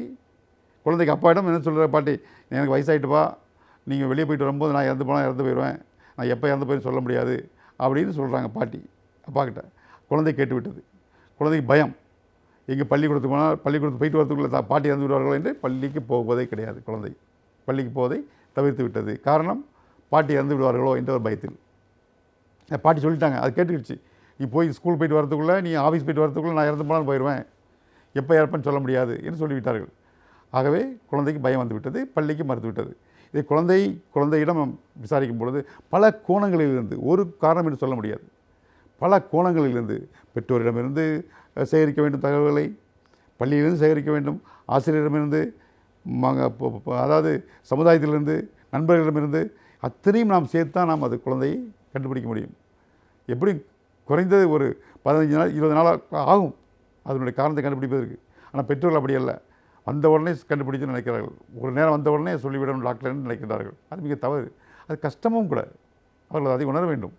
குழந்தைக்கு அப்பாயிடம் என்ன சொல்கிற, பாட்டி எனக்கு வயசாகிட்டுப்பா, நீங்கள் வெளியே போயிட்டு வரும்போது நான் இறந்து போனால் இறந்து போயிடுவேன், நான் எப்போ இறந்து போயின்னு சொல்ல முடியாது அப்படின்னு சொல்கிறாங்க பாட்டி அப்பாக்கிட்ட. குழந்தை கேட்டு விட்டது. குழந்தைக்கு பயம், எங்கே பள்ளிக்கூடத்துக்கு போனால் பள்ளிக்கூடத்துக்கு போயிட்டு வரதுக்குள்ளே பாட்டி இறந்து விடுவார்களோ என்று பள்ளிக்கு போவதே கிடையாது. குழந்தை பள்ளிக்கு போவதை தவிர்த்து விட்டது. காரணம், பாட்டி இறந்து விடுவார்களோ என்ற ஒரு பயத்தில். பாட்டி சொல்லிட்டாங்க, அது கேட்டுக்கிடுச்சு, நீ போய் ஸ்கூல் போயிட்டு வரதுக்குள்ளே, நீ ஆஃபீஸ் போயிட்டு வரதுக்குள்ளே நான் இறந்து போனாலும் போயிடுவேன், எப்போ இறப்பேன்னு சொல்ல முடியாது என்று சொல்லிவிட்டார்கள். ஆகவே குழந்தைக்கு பயம் வந்து விட்டது, பள்ளிக்கு மறுத்து விட்டது. இதை குழந்தையிடம் விசாரிக்கும் பொழுது பல கோணங்களிலிருந்து, ஒரு காரணம் என்று சொல்ல முடியாது, பல கோணங்களிலிருந்து பெற்றோரிடமிருந்து சேகரிக்க வேண்டும் தகவல்களை, பள்ளியிலிருந்து சேகரிக்க வேண்டும், ஆசிரியரிடமிருந்து, அதாவது சமுதாயத்திலிருந்து, நண்பர்களிடமிருந்து, அத்தனையும் நாம் சேர்த்து தான் நாம் அது குழந்தையை கண்டுபிடிக்க முடியும். எப்படி குறைந்தது ஒரு 15 நாள் 20 நாள் ஆகும் அதனுடைய காரணத்தை கண்டுபிடிப்பதற்கு. ஆனால் பெற்றோர்கள் அப்படி அல்ல, வந்த உடனே கண்டுபிடிச்சு நினைக்கிறார்கள், ஒரு நேரம் வந்த உடனே சொல்லிவிடணும் டாக்டர்னு நினைக்கிறார்கள். அது மிக தவறு, அது கஷ்டமும் கூட, அவர்கள் அதை உணர வேண்டும்.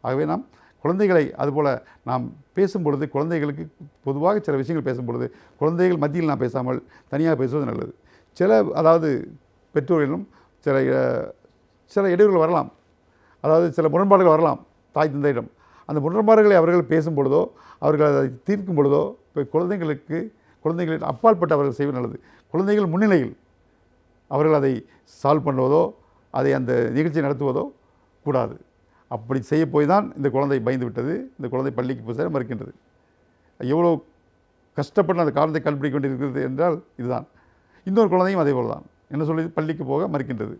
ஆகவே நாம் குழந்தைகளை அதுபோல் நாம் பேசும்பொழுது, குழந்தைகளுக்கு பொதுவாக சில விஷயங்கள் பேசும்பொழுது குழந்தைகள் மத்தியில் நாம் பேசாமல் தனியாக பேசுவது நல்லது. அதாவது பெற்றோர்களிலும் சில இடையூறுகள் வரலாம், அதாவது சில முரண்பாடுகள் வரலாம் தாய் தந்தையிடம். அந்த முரண்பாடுகளை அவர்கள் பேசும் பொழுதோ, அவர்கள் அதை தீர்க்கும் பொழுதோ, இப்போ குழந்தைகளின் அப்பாற்பட்டு அவர்கள் செய்வது நல்லது. குழந்தைகள் முன்னிலையில் அவர்கள் அதை சால்வ் பண்ணுவதோ, அதை அந்த நிகழ்ச்சியை நடத்துவதோ கூடாது. அப்படி செய்ய போய் தான் இந்த குழந்தை பயந்து விட்டது, இந்த குழந்தை பள்ளிக்கு போக மறுக்கின்றது. எவ்வளோ கஷ்டப்பட்டு அந்த காரணத்தை கண்டுபிடிக்க கொண்டிருக்கிறது என்றால் இதுதான். இன்னொரு குழந்தையும் அதே போல் தான், என்ன சொல்லி பள்ளிக்கு போக மறுக்கின்றது,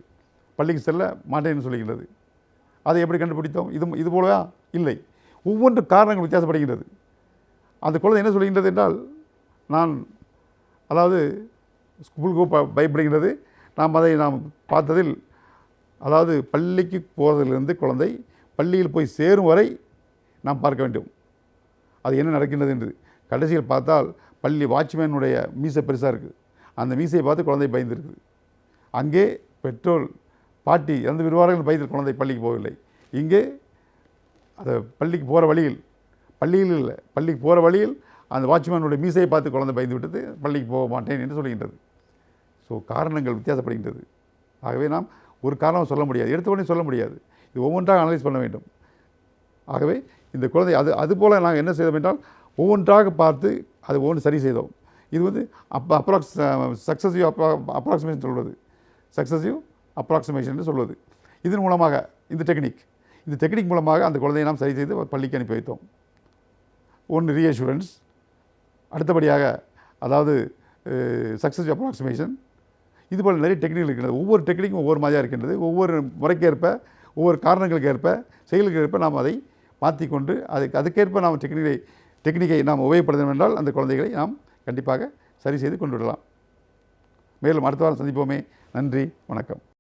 பள்ளிக்கு செல்ல மாட்டேன்னு சொல்லுகின்றது. அதை எப்படி கண்டுபிடித்தோம்? இது போலவா? இல்லை, ஒவ்வொன்று காரணங்கள் வித்தியாசப்படுகின்றது. அந்த குழந்தை என்ன சொல்கின்றது என்றால், அதாவது ஸ்கூலுக்கு பயப்படுகின்றது. நாம் பார்த்ததில், அதாவது பள்ளிக்கு போகிறதிலிருந்து குழந்தை பள்ளியில் போய் சேரும் வரை நாம் பார்க்க வேண்டும் அது என்ன நடக்கின்றது என்று. கடைசியில் பார்த்தால் பள்ளி வாட்ச்மேனுடைய மீசை பெருசாக இருக்குது, அந்த மீசையை பார்த்து குழந்தை பயந்துருக்குது. அங்கே பெற்றோர் பாட்டி இறந்து விடுவார்கள் பயத்தில் குழந்தை பள்ளிக்கு போகவில்லை. இங்கே அதை பள்ளிக்கு போகிற வழியில், பள்ளியில் இல்லை, பள்ளிக்கு போகிற வழியில் அந்த வாட்ச்மேனுடைய மீசையை பார்த்து குழந்தை பயந்து விட்டது, பள்ளிக்கு போக மாட்டேன் என்று சொல்கின்றது. ஸோ காரணங்கள் வித்தியாசப்படுகின்றது. ஆகவே நாம் ஒரு காரணம் சொல்ல முடியாது, எடுத்த உடனே சொல்ல முடியாது, இது ஒவ்வொன்றாக அனலைஸ் பண்ண வேண்டும். ஆகவே இந்த குழந்தை அதுபோல் நாங்கள் என்ன செய்தோம் என்றால் ஒவ்வொன்றாக பார்த்து அது ஒவ்வொன்று சரி செய்தோம். இது வந்து சக்ஸஸிவ் அப்ராக்சிமேஷன் சொல்வது, சக்ஸஸிவ் அப்ராக்சிமேஷன் என்று சொல்வது. இதன் மூலமாக இந்த டெக்னிக் மூலமாக அந்த குழந்தையை நாம் சரி செய்து பள்ளிக்கு அனுப்பி வைத்தோம். ஒன்று ரீஅஷூரன்ஸ், அடுத்தபடியாக அதாவது சக்ஸஸிவ் அப்ராக்சிமேஷன். இதுபோல் நிறைய டெக்னிக் இருக்கின்றது. ஒவ்வொரு டெக்னிக்கும் ஒவ்வொரு மாதிரியாக இருக்கின்றது. ஒவ்வொரு முறைக்கேற்ப, ஒவ்வொரு காரணங்களுக்கு ஏற்ப, செயலுக்கு ஏற்ப நாம் அதை மாற்றிக்கொண்டு அதுக்கேற்ப நாம் டெக்னிக்கை நாம் உபயோகப்படுத்தணும் என்றால் அந்த குழந்தைகளை நாம் கண்டிப்பாக சரி செய்து கொண்டு விடலாம். மேலும் அடுத்த வாரம் சந்திப்போமே. நன்றி, வணக்கம்.